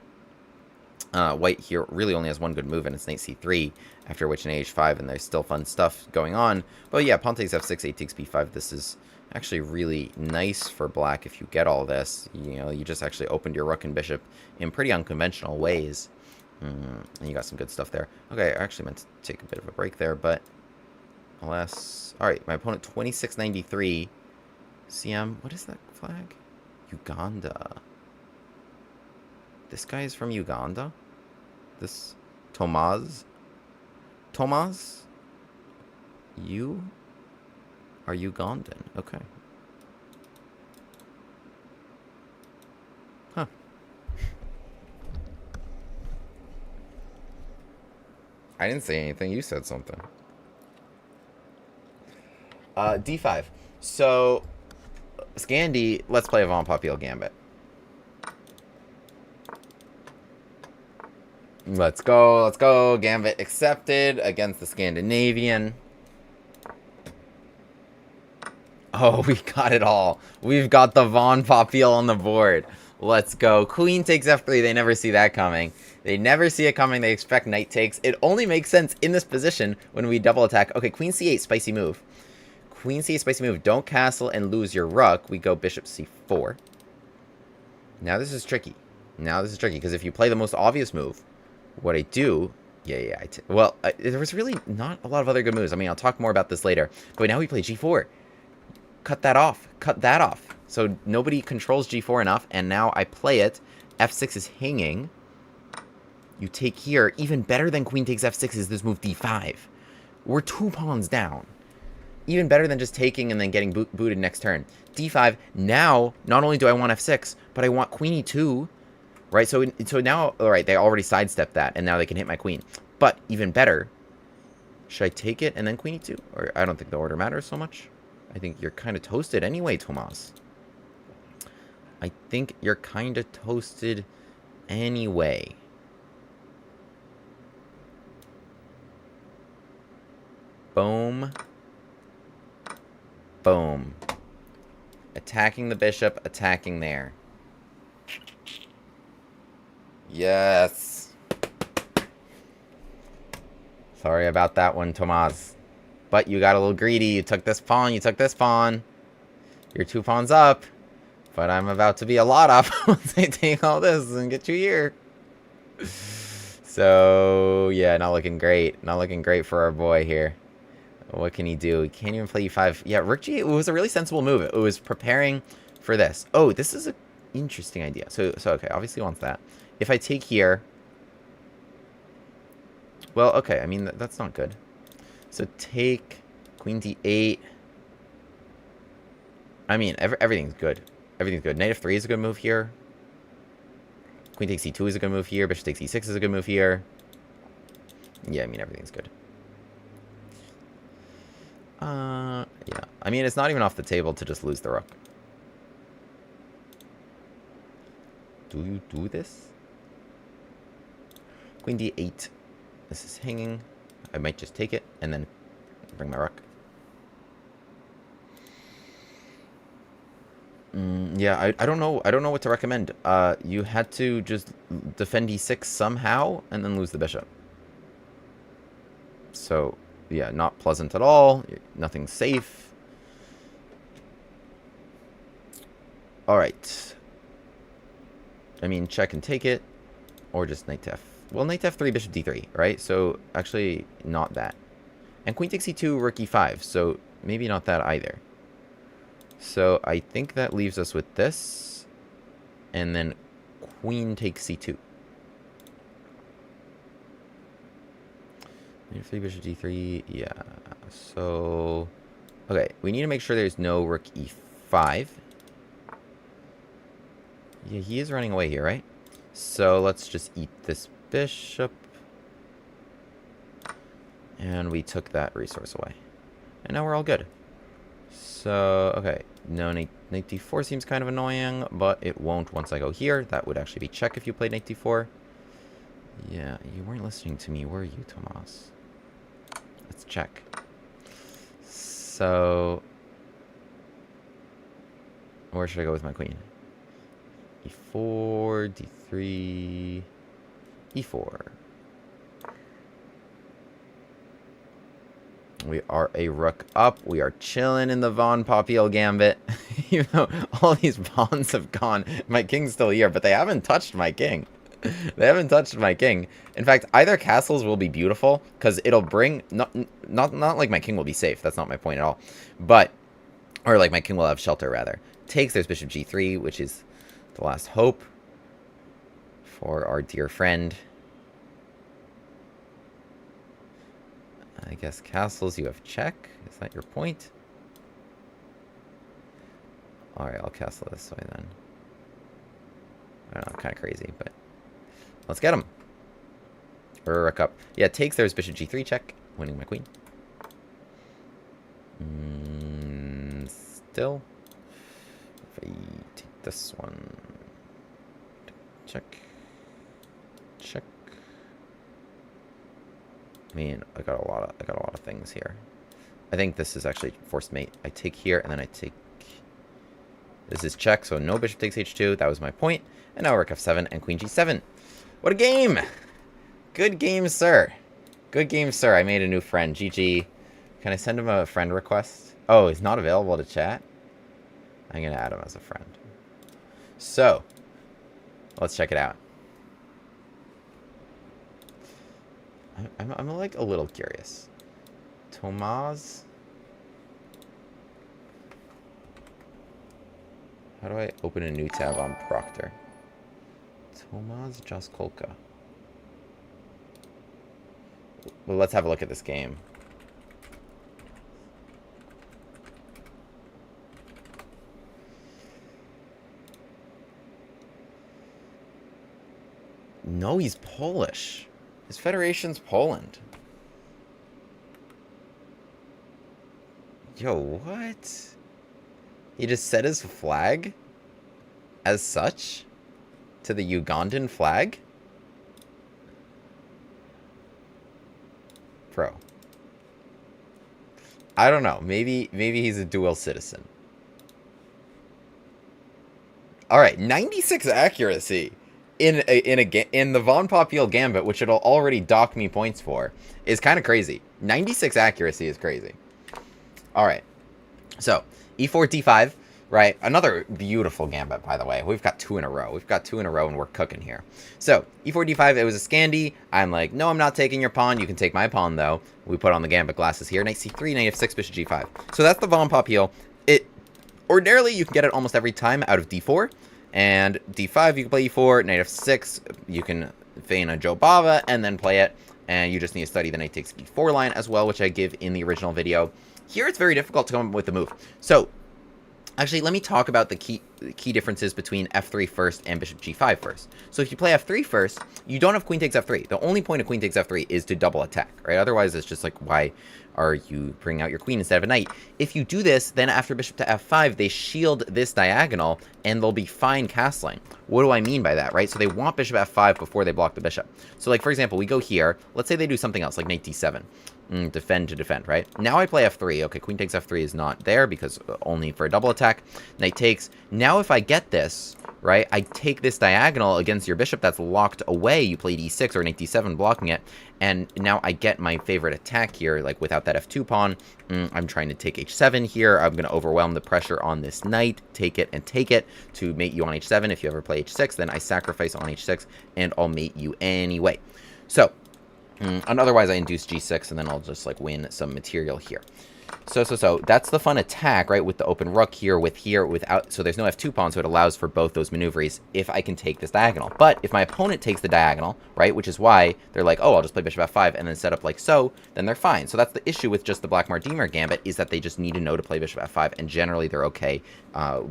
S1: white here really only has one good move, and it's knight c3, after which knight h5, and there's still fun stuff going on. But yeah, pawn takes f6, a takes b5. This is actually really nice for black if you get all this. You know, you just actually opened your rook and bishop in pretty unconventional ways. And you got some good stuff there. Okay, I actually meant to take a bit of a break there, but alas. Alright, my opponent 2693. CM, what is that flag? Uganda. This guy is from Uganda? This Tomas? Tomas? You are Ugandan. Okay. Huh. I didn't say anything. You said something. D5. So, Scandi, let's play a Popiel Gambit. Let's go, let's go. Gambit accepted against the Scandinavian. Oh, we got it all. We've got the Popiel on the board. Let's go. Queen takes f3. They never see that coming. They never see it coming. They expect knight takes. It only makes sense in this position when we double attack. Okay, queen c8, spicy move. Queen c8, spicy move. Don't castle and lose your rook. We go bishop c4. Now this is tricky. Now this is tricky because if you play the most obvious move, what I do... well, there was really not a lot of other good moves. I mean, I'll talk more about this later. But now we play g4. Cut that off. Cut that off. So nobody controls g4 enough, and now I play it. f6 is hanging. You take here. Even better than queen takes f6 is this move d5. We're 2 pawns down. Even better than just taking and then getting booted next turn. d5. Now, not only do I want f6, but I want queen e2. Right? So now, alright, they already sidestepped that, and now they can hit my queen. But even better, should I take it and then queen e2? Or I don't think the order matters so much. I think you're kind of toasted anyway, Tomas. I think you're kind of toasted anyway. Boom. Boom. Attacking the bishop, attacking there. Yes. Sorry about that one, Tomas. But you got a little greedy. You took this pawn. You took this pawn. You're 2 pawns up. But I'm about to be a lot up once I take all this and get you here. So, yeah, not looking great. Not looking great for our boy here. What can he do? He can't even play e5. Yeah, rook g8 was a really sensible move. It was preparing for this. Oh, this is an interesting idea. So okay, obviously he wants that. If I take here... Well, okay, I mean, that's not good. So take queen d8. I mean, everything's good. Everything's good. Knight f3 is a good move here. Queen takes e2 is a good move here. Bishop takes e6 is a good move here. Yeah, I mean, everything's good. Yeah. I mean, it's not even off the table to just lose the rook. Do you do this? Queen d8. This is hanging. I might just take it and then bring my rook. Yeah, I don't know. I don't know what to recommend. You had to just defend e6 somehow and then lose the bishop. So, yeah, not pleasant at all. Nothing safe. All right. I mean, check and take it, or just knight to f. Well, knight to f3, bishop d3, right? So, actually, not that. And queen takes e2, rook e5. So, maybe not that either. So, I think that leaves us with this. And then queen takes c2. Knight f3, bishop d3. Yeah. So, okay. We need to make sure there's no rook e5. Yeah, he is running away here, right? So, let's just eat this bishop. And we took that resource away. And now we're all good. So, okay. No, knight d4 seems kind of annoying, but it won't once I go here. That would actually be check if you played knight d4. Yeah, you weren't listening to me, were you, Tomas? Let's check. So, where should I go with my queen? e4, d3, e4. We are a rook up. We are chilling in the Von Popiel Gambit. You know, all these pawns have gone. My king's still here, but they haven't touched my king. They haven't touched my king. In fact, either castles will be beautiful because it'll bring not like my king will be safe. That's not my point at all. But or like my king will have shelter rather. Takes, there's bishop g3, which is the last hope for our dear friend. I guess castles, you have check. Is that your point? Alright, I'll castle this way then. I don't know, kind of crazy, but let's get him. Rook up. Yeah, takes, there's bishop g3 check. Winning my queen. Still. If I take this one. Check. Check. I mean, I got a lot of things here. I think this is actually forced mate. I take here and then I take. This is check, so no bishop takes h2. That was my point. And now rook f7 and queen g7. What a game! Good game, sir. Good game, sir. I made a new friend. GG. Can I send him a friend request? Oh, he's not available to chat? I'm gonna add him as a friend. So, let's check it out. I'm like a little curious. Tomas. How do I open a new tab on Proctor? Tomas Jaskolka. Well, let's have a look at this game. No, he's Polish. His federation's Poland. Yo, what? He just set his flag as such to the Ugandan flag? Bro. I don't know. Maybe he's a dual citizen. All right, 96 accuracy. In the Von Popiel Gambit, which it'll already dock me points for, is kind of crazy. 96 accuracy is crazy. All right. So, e4, d5, right? Another beautiful Gambit, by the way. We've got two in a row. We've got two in a row, and we're cooking here. So, e4, d5, it was a Scandi. I'm like, no, I'm not taking your pawn. You can take my pawn, though. We put on the Gambit glasses here. Knight c3, knight f6, bishop g5. So, that's the Von Popiel. Ordinarily, you can get it almost every time out of d4. And d5, you can play e4, knight f6, you can feign a Joe Bava, and then play it. And you just need to study the knight takes e4 line as well, which I give in the original video. Here, it's very difficult to come up with the move. So, actually, let me talk about the key. key differences between f3 first and bishop g5 first. So if you play f3 first, you don't have queen takes f3. The only point of queen takes f3 is to double attack, right? Otherwise, it's just like, why are you bringing out your queen instead of a knight? If you do this, then after bishop to f5, they shield this diagonal, and they'll be fine castling. What do I mean by that, right? So they want bishop f5 before they block the bishop. So, like, for example, we go here. Let's say they do something else, like knight d7. Defend to defend, right? Now I play f3. Okay, queen takes f3 is not there because only for a double attack. Knight takes. Now if I get this, right, I take this diagonal against your bishop that's locked away. You played e6 or knight d7 blocking it, and now I get my favorite attack here, like without that f2 pawn. I'm trying to take h7 here. I'm going to overwhelm the pressure on this knight, take it and take it to mate you on h7. If you ever play h6, then I sacrifice on h6, and I'll mate you anyway. So, and otherwise I induce g6, and then I'll just, like, win some material here. So that's the fun attack, right, with the open rook here, without, so there's no f2 pawn, so it allows for both those maneuvers if I can take this diagonal. But if my opponent takes the diagonal, right, which is why they're like, oh, I'll just play bishop f5 and then set up like so, then they're fine. So that's the issue with just the Black-Mardimer gambit, is that they just need to know to play bishop f5, and generally they're okay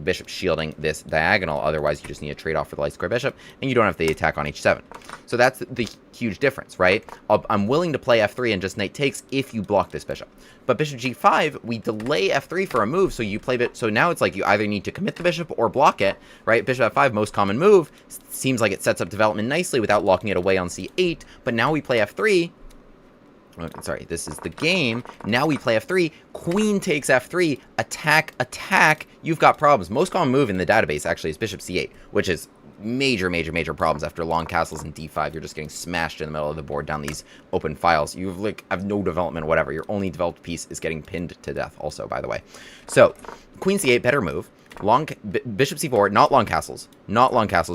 S1: bishop shielding this diagonal. Otherwise, you just need to trade off for the light square bishop, and you don't have the attack on h7. So that's the huge difference, right? I'm willing to play f3 and just knight takes if you block this bishop. But bishop g5, we delay f3 for a move, so you play it. So now it's like you either need to commit the bishop or block it, right? Bishop f5, most common move. Seems like it sets up development nicely without locking it away on c8. But now we play f3. Sorry, this is the game. Now we play f3. Queen takes f3. Attack, attack. You've got problems. Most common move in the database actually is bishop c8, which is major problems after long castles in d5. You're just getting smashed in the middle of the board down these open files. You have no development, whatever. Your only developed piece is getting pinned to death also, by the way. So, queen c8, better move. Bishop c4, not long castles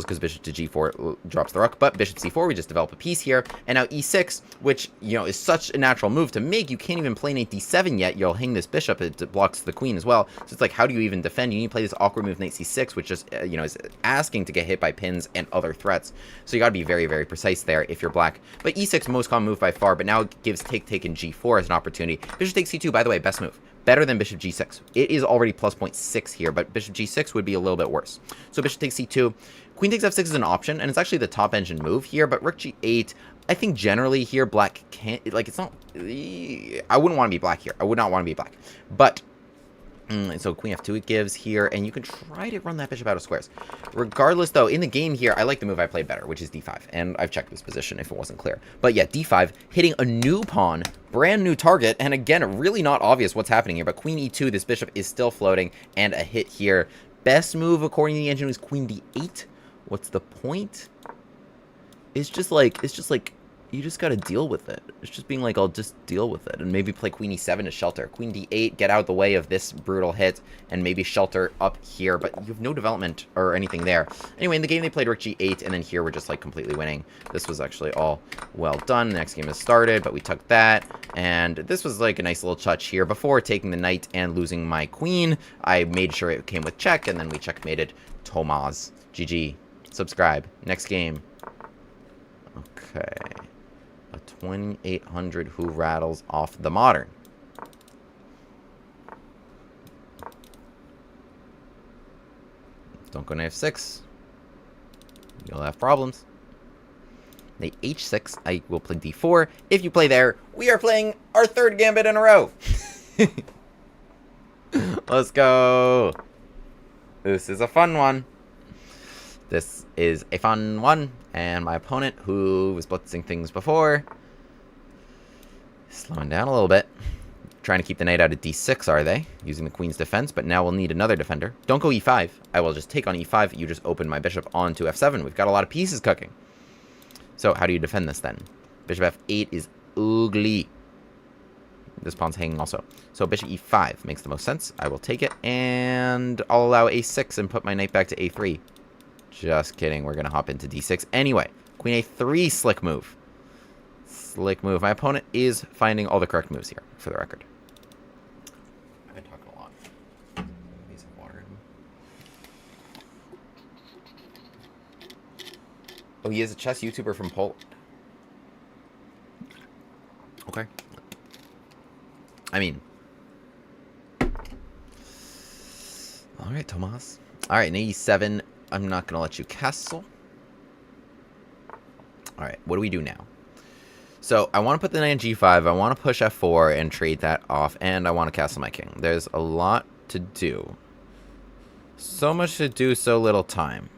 S1: because bishop to g4 drops the rook, but bishop c4, we just develop a piece here, and now e6, which, you know, is such a natural move to make. You can't even play knight d7 yet. You'll hang this bishop, it blocks the queen as well, so it's like, how do you even defend? You need to play this awkward move knight c6, which just, you know, is asking to get hit by pins and other threats, so you gotta be very precise there if you're black. But e6, most common move by far, but now it gives take in g4 as an opportunity. Bishop takes c2, by the way, best move. Better than bishop g6. It is already plus 0.6 here, but bishop g6 would be a little bit worse. So bishop takes c2. Queen takes f6 is an option, and it's actually the top engine move here, but rook g8, I think generally here black can't, like, it's not, I wouldn't want to be black here. I would not want to be black. But, so queen f2 it gives here, and you can try to run that bishop out of squares. Regardless, though, in the game here, I like the move I played better, which is d5, and I've checked this position if it wasn't clear. But yeah, d5, hitting a new pawn, brand new target, and again, really not obvious what's happening here, but queen e2, this bishop is still floating, and a hit here. Best move, according to the engine, was queen d8. What's the point? It's just like, you just gotta deal with it. It's just being like, I'll just deal with it. And maybe play queen e7 to shelter. Queen d8, get out of the way of this brutal hit, and maybe shelter up here. But you have no development or anything there. Anyway, in the game, they played rook g8, and then here we're just, like, completely winning. This was actually all well done. The next game has started, but we took that. And this was, like, a nice little touch here. Before taking the knight and losing my queen, I made sure it came with check, and then we checkmated Tomas. GG. Subscribe. Next game. Okay. A 2800 who rattles off the modern. Don't go knight f6. You'll have problems. Knight h6. I will play d4. If you play there, we are playing our third gambit in a row. Let's go. This is a fun one. This is a fun one, and my opponent, who was blitzing things before, slowing down a little bit. Trying to keep the knight out of d6, are they? Using the queen's defense, but now we'll need another defender. Don't go e5. I will just take on e5. You just open my bishop onto f7. We've got a lot of pieces cooking. So how do you defend this then? Bishop f8 is ugly. This pawn's hanging also. So bishop e5 makes the most sense. I will take it, and I'll allow a6 and put my knight back to a3. Just kidding. We're going to hop into d6 anyway. Queen a3, slick move. Slick move. My opponent is finding all the correct moves here, for the record. I've been talking a lot. Need some water. Oh, he is a chess YouTuber from Poland. Okay. I mean. Alright, Tomas. Alright, knight e7. I'm not going to let you castle. Alright, what do we do now? So, I want to put the knight in g5. I want to push f4 and trade that off. And I want to castle my king. There's a lot to do. So much to do, so little time.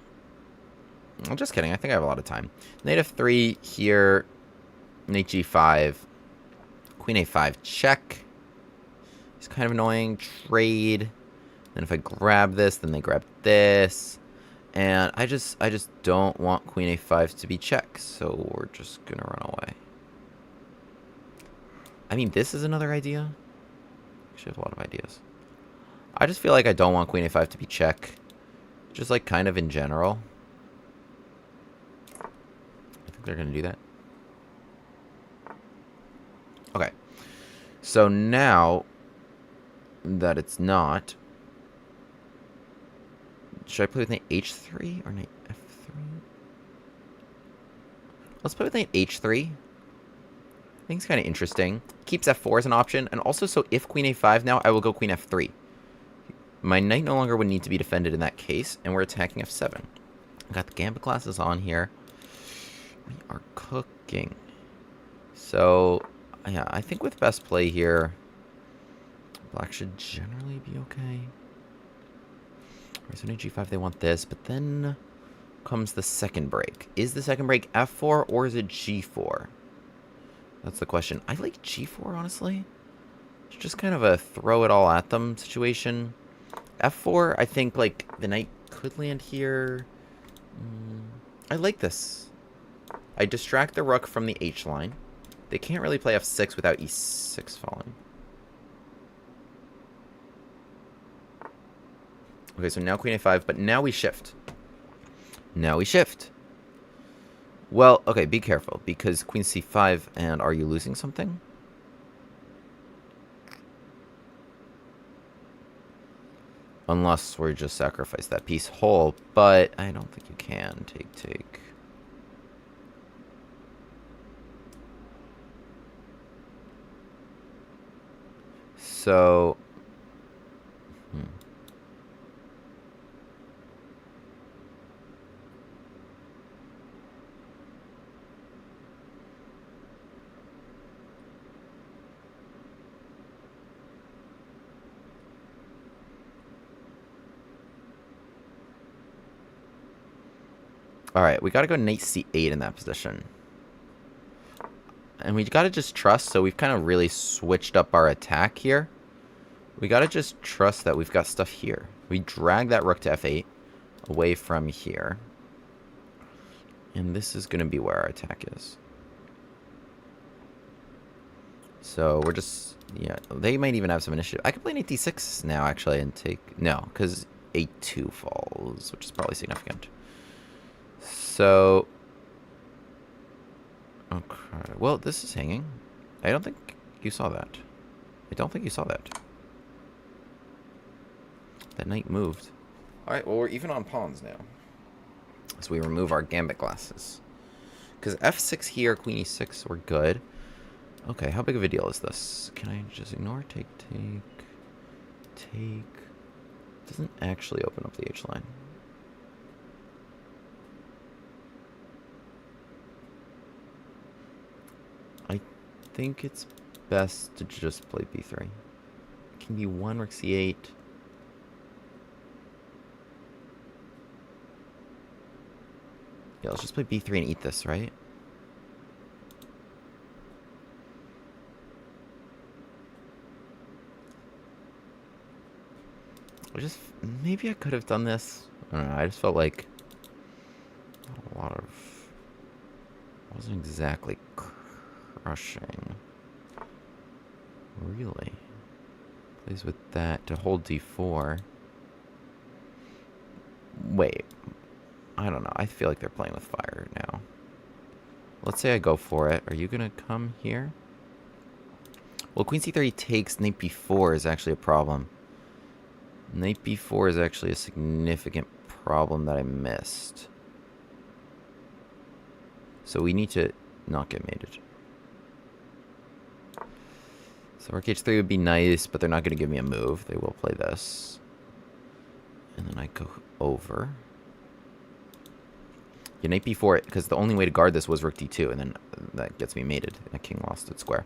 S1: I'm just kidding. I think I have a lot of time. Knight f3 here. Knight g5. Queen a5 check. It's kind of annoying. Trade. Then if I grab this, then they grab this. And I just don't want queen a5 to be check. So we're just going to run away. I mean, this is another idea. Actually, I have a lot of ideas. I just feel like I don't want queen a5 to be check. Just like kind of in general. I think they're going to do that. Okay. So now that it's not, should I play with knight h3 or knight f3? Let's play with knight h3. I think it's kind of interesting. Keeps f4 as an option. And also, so if queen a5 now, I will go queen f3. My knight no longer would need to be defended in that case. And we're attacking f7. Got the Gambit classes on here. We are cooking. So, yeah, I think with best play here, black should generally be okay. Alright, so knight g5, they want this. But then comes the second break. Is the second break f4 or is it g4? That's the question. I like g4, honestly. It's just kind of a throw it all at them situation. f4, I think, like, the knight could land here. I like this. I distract the rook from the h line. They can't really play f6 without e6 falling. Okay, so now queen a5, but now we shift. Now we shift. Well, okay, be careful, because queen c5, and are you losing something? Unless we're just sacrifice that piece whole, but I don't think you can. Take. So... Alright, we gotta go knight c8 in that position. And we gotta just trust, so we've kind of really switched up our attack here. We gotta just trust that we've got stuff here. We drag that rook to f8 away from here. And this is gonna be where our attack is. So we're just, yeah, they might even have some initiative. I could play knight d6 now, actually, and take, no, because a2 falls, which is probably significant. So, okay, well, this is hanging. I don't think you saw that. I don't think you saw that. That knight moved. Alright, well, we're even on pawns now. So we remove our Gambit glasses. Because f6 here, queen e6, we're good. Okay, how big of a deal is this? Can I just ignore? Take. Doesn't actually open up the h line. I think it's best to just play b3. King b1, rook c8. Yeah, let's just play b3 and eat this, right? Maybe I could have done this. I don't know, I just felt like a lot of... wasn't exactly crushing. Really? Plays with that to hold d4. Wait. I don't know. I feel like they're playing with fire now. Let's say I go for it. Are you going to come here? Well, queen c3 takes. Knight b4 is actually a problem. Knight b4 is actually a significant problem that I missed. So we need to not get mated. So rook h3 would be nice, but they're not going to give me a move. They will play this. And then I go over. Yeah, knight b4, because the only way to guard this was rook d2, and then that gets me mated. And king lost its square.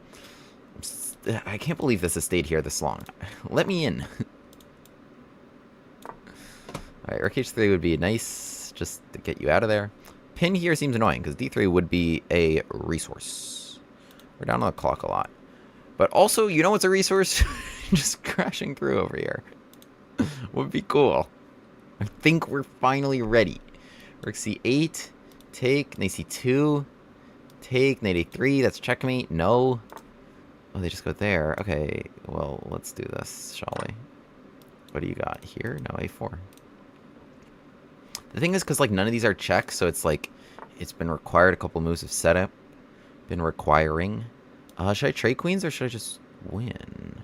S1: I can't believe this has stayed here this long. Let me in. Alright, rook h3 would be nice, just to get you out of there. Pin here seems annoying, because d3 would be a resource. We're down on the clock a lot. But also, you know what's a resource? Just crashing through over here. Would be cool. I think we're finally ready. Rook c8, take, knight c2, take, knight a3, that's checkmate, no. Oh, they just go there. Okay, well, let's do this, shall we? What do you got here? No, a4. The thing is, because, like, none of these are checks, so it's, like, it's been required a couple moves of setup. Been requiring. Should I trade queens, or should I just win?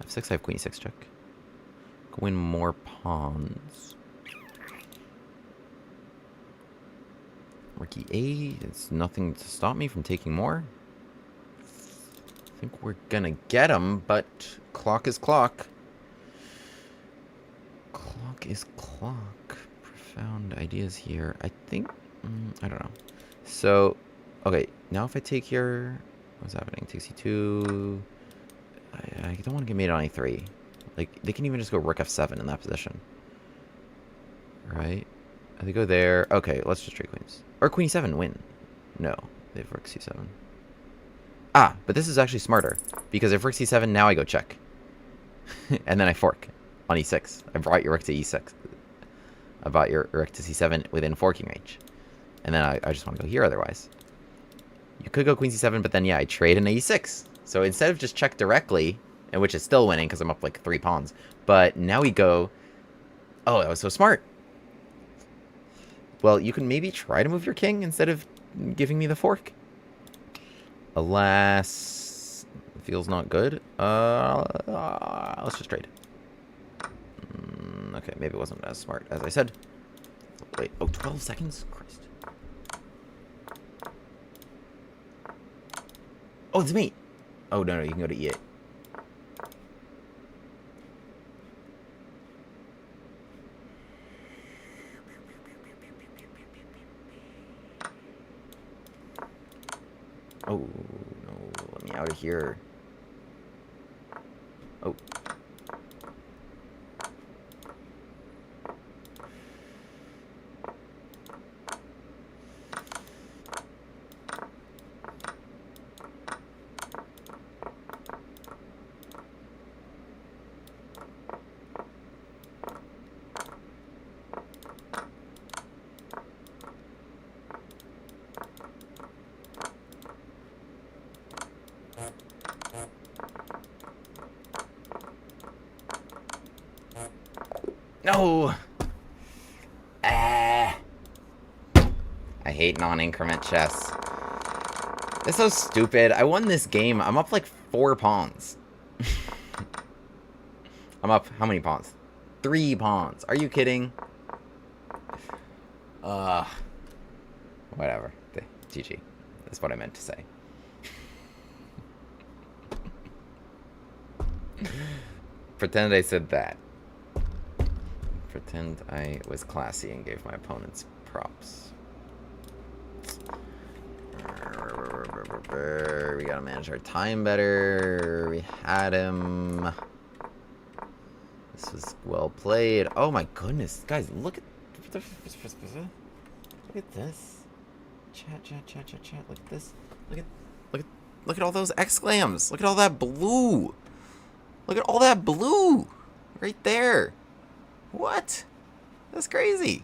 S1: f6, I have queen e6 check. Go win more pawns. Rook e8, it's nothing to stop me from taking more. I think we're gonna get him, but clock is clock. Clock is clock. Profound ideas here. I think, I don't know. So, okay, now if I take here, what's happening? Take c2. I don't want to get made on a3. Like, they can even just go rook f7 in that position. Right? They go there. Okay, let's just trade queens. Or queen e7, win. No, they have rook c7. Ah, but this is actually smarter. Because if rook c7, now I go check. And then I fork on e6. I brought your rook to e6. I brought your rook to c7 within forking range. And then I just want to go here otherwise. You could go queen c7, but then, yeah, I trade in e6. So instead of just check directly, and which is still winning because I'm up like 3 pawns, but now we go... Oh, that was so smart. Well, you can maybe try to move your king instead of giving me the fork. Alas, feels not good. Let's just trade. Okay, maybe it wasn't as smart as I said. Wait, oh, 12 seconds? Christ. Oh, it's me. Oh, no, you can go to e8. Oh, no, let me out of here. Oh. No! I hate non-increment chess. It's so stupid. I won this game. I'm up like 4 pawns. I'm up how many pawns? 3 pawns. Are you kidding? Whatever. GG. That's what I meant to say. Pretend I said that. Pretend I was classy and gave my opponents props. We gotta manage our time better. We had him. This was well played. Oh my goodness, guys! Look at this. Chat. Look at this. Look at all those exclams. Look at all that blue. Look at all that blue right there. What? That's crazy.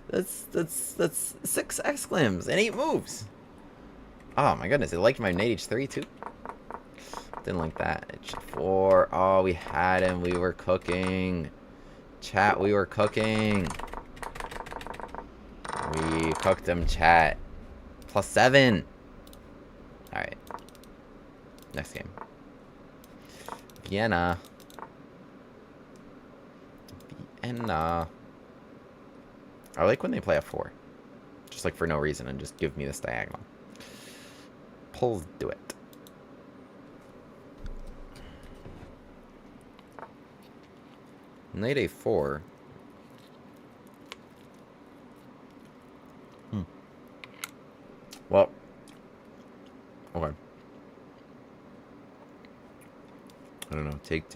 S1: that's 6 exclams and 8 moves. Oh my goodness, it liked my knight h3 too. Didn't like that. h4. Oh, we had him. We were cooking. Chat, we were cooking. We cooked him, chat. +7. Alright. Next game. Vienna. I like when they play f4. Just like for no reason and just give me this diagonal. Pulls do it. Knight a4. Well, okay. I don't know. Take,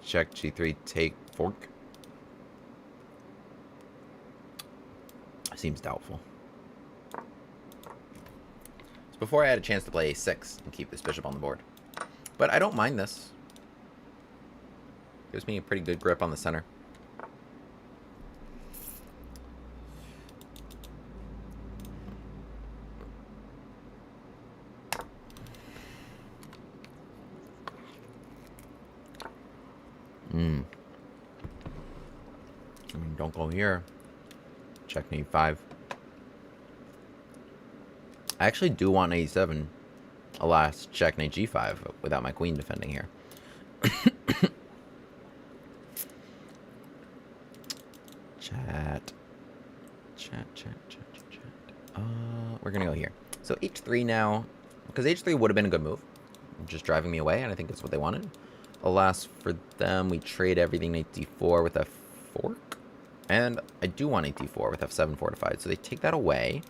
S1: check, g3, take, fork. Seems doubtful. So before I had a chance to play a6 and keep this bishop on the board. But I don't mind this. Gives me a pretty good grip on the center. Don't go here. Checkmate 5. I actually do want a7. Alas, checkmate g5 without my queen defending here. Chat. We're gonna go here. So h3 now, because h3 would have been a good move. Just driving me away, and I think that's what they wanted. Alas, for them, we trade everything knight d4 with a fork. And I do want knight d4 with f7 fortified, so they take that away.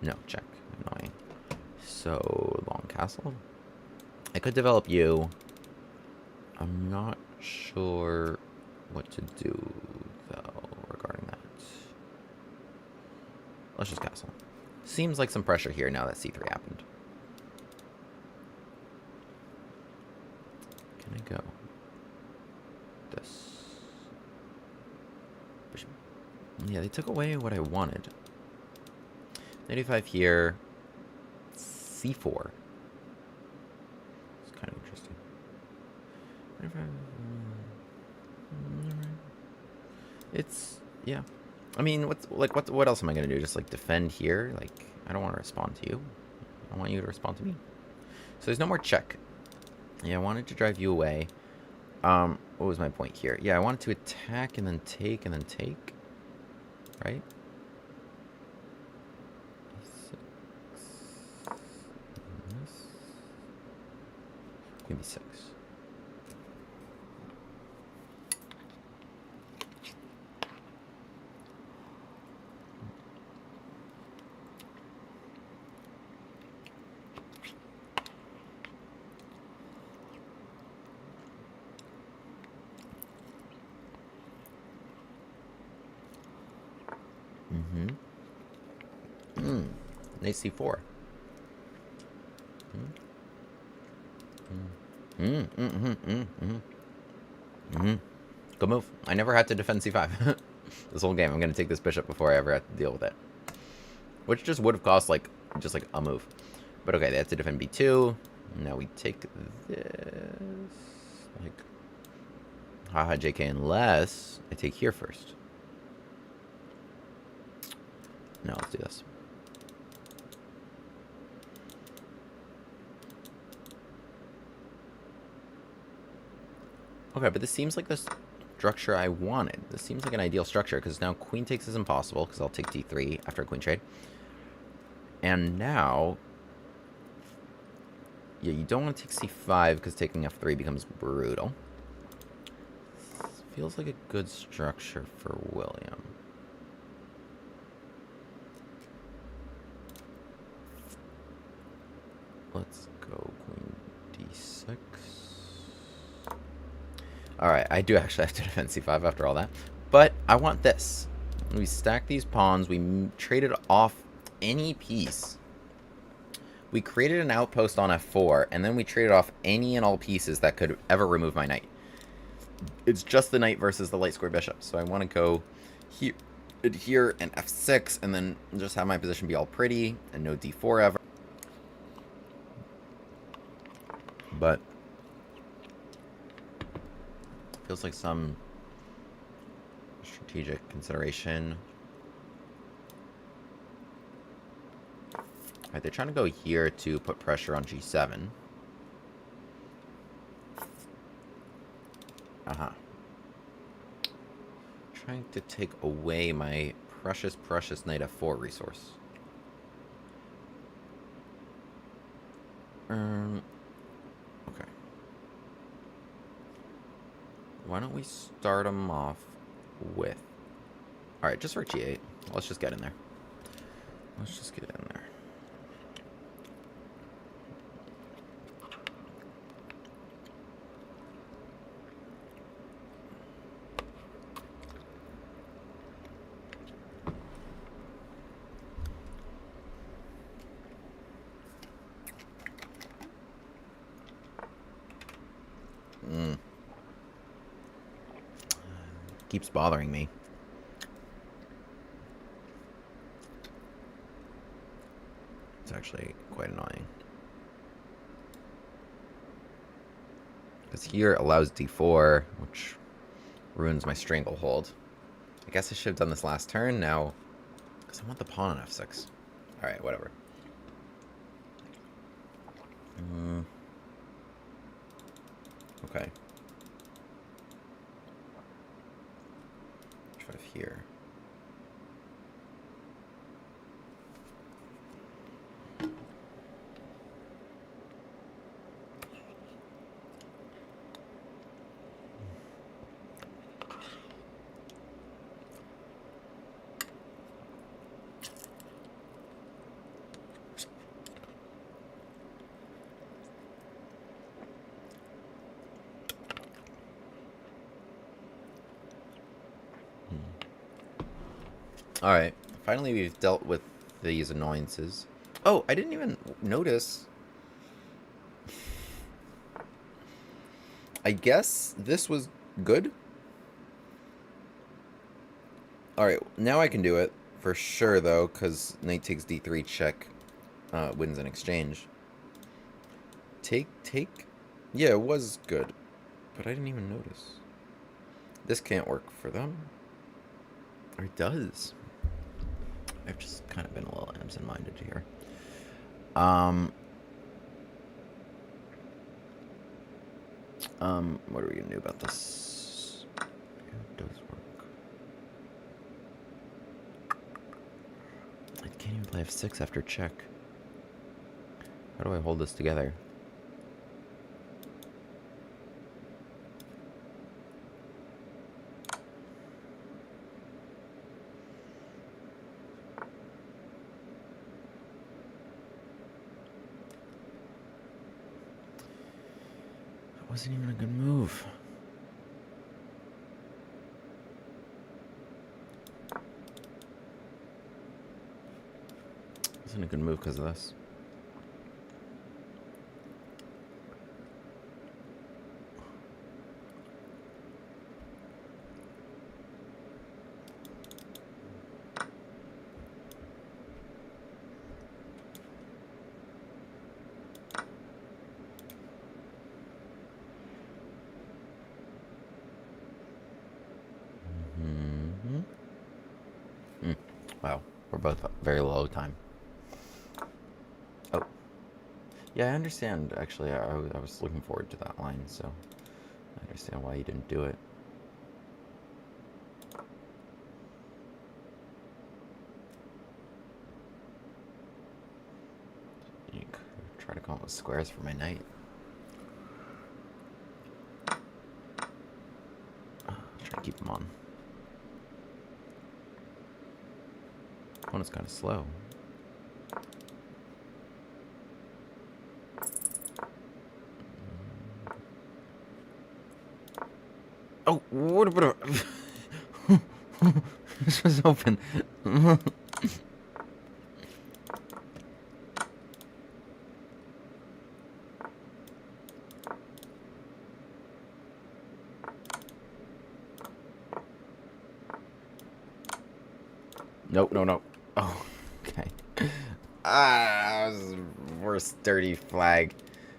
S1: No, check. Annoying. So, long castle. I could develop you. I'm not sure what to do, though, regarding that. Let's just castle. Seems like some pressure here now that c3 happened. Can I go? This. Yeah, they took away what I wanted. 95 here. c4. It's kind of interesting. 95. It's, yeah. I mean, what else am I gonna do? Just like defend here? Like, I don't want to respond to you. I want you to respond to me. So there's no more check. Yeah, I wanted to drive you away. What was my point here? Yeah, I wanted to attack and then take and then take. Right? Queen b6. Knight c4. Good move. I never had to defend c5. This whole game, I'm going to take this bishop before I ever have to deal with it. Which just would have cost, like, just like a move. But okay, they had to defend b2. Now we take this. Like, haha, JK, unless I take here first. No, let's do this. Okay, but this seems like the structure I wanted. This seems like an ideal structure, because now queen takes is impossible, because I'll take d3 after a queen trade. And now... yeah, you don't want to take c5, because taking f3 becomes brutal. This feels like a good structure for William. Let's go queen d6. Alright, I do actually have to defend c5 after all that. But I want this. We stack these pawns. We traded off any piece. We created an outpost on f4, and then we traded off any and all pieces that could ever remove my knight. It's just the knight versus the light square bishop. So I want to go here and f6, and then just have my position be all pretty, and no d4 ever. But feels like some strategic consideration. Alright, they're trying to go here to put pressure on g7. Trying to take away my precious, precious knight f4 resource. Okay. why don't we start them off with... Alright, just for G8. Let's just get in there. Let's just get in there. Keeps bothering me. It's actually quite annoying. Because here allows d4, which ruins my stranglehold. I guess I should have done this last turn now. Because I want the pawn on f6. Alright, whatever. Okay. H5 here. Alright, finally we've dealt with these annoyances. Oh, I didn't even notice. I guess this was good. Alright, now I can do it. For sure, though, because knight takes d3 check wins an exchange. Take. Yeah, it was good. But I didn't even notice. This can't work for them. Or it does. I've just kind of been a little absent-minded here. What are we gonna do about this? It does work. I can't even play f6 after check. How do I hold this together? Wasn't even a good move. Wasn't a good move because of this. Wow, we're both very low time. Oh. Yeah, I understand, actually. I was looking forward to that line, so I understand why you didn't do it. You could try to come up with squares for my knight. Try to keep them on. Opponent's kind of slow. Oh, what about this was open. Nope, no. Oh, okay. That was worst dirty flag.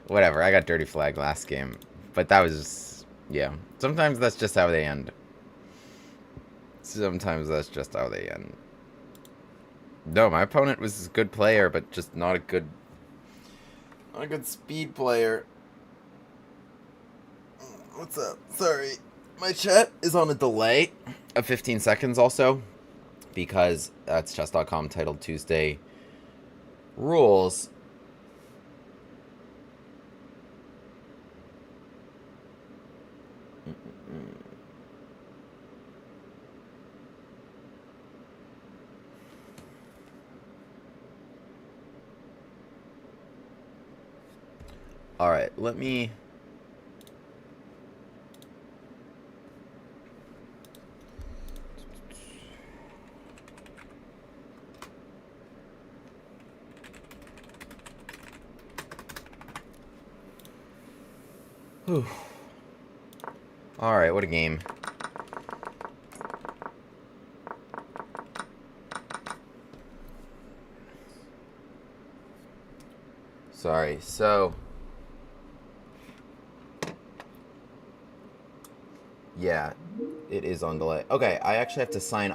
S1: Whatever, I got dirty flag last game. But that was just, yeah. Sometimes that's just how they end. Sometimes that's just how they end. No, my opponent was a good player, but just not a good speed player. What's up? Sorry. My chat is on a delay of 15 seconds also. Because that's chess.com titled Tuesday rules. Alright, let me... Whew. Alright, what a game. Sorry, so... Yeah, it is on delay. Okay, I actually have to sign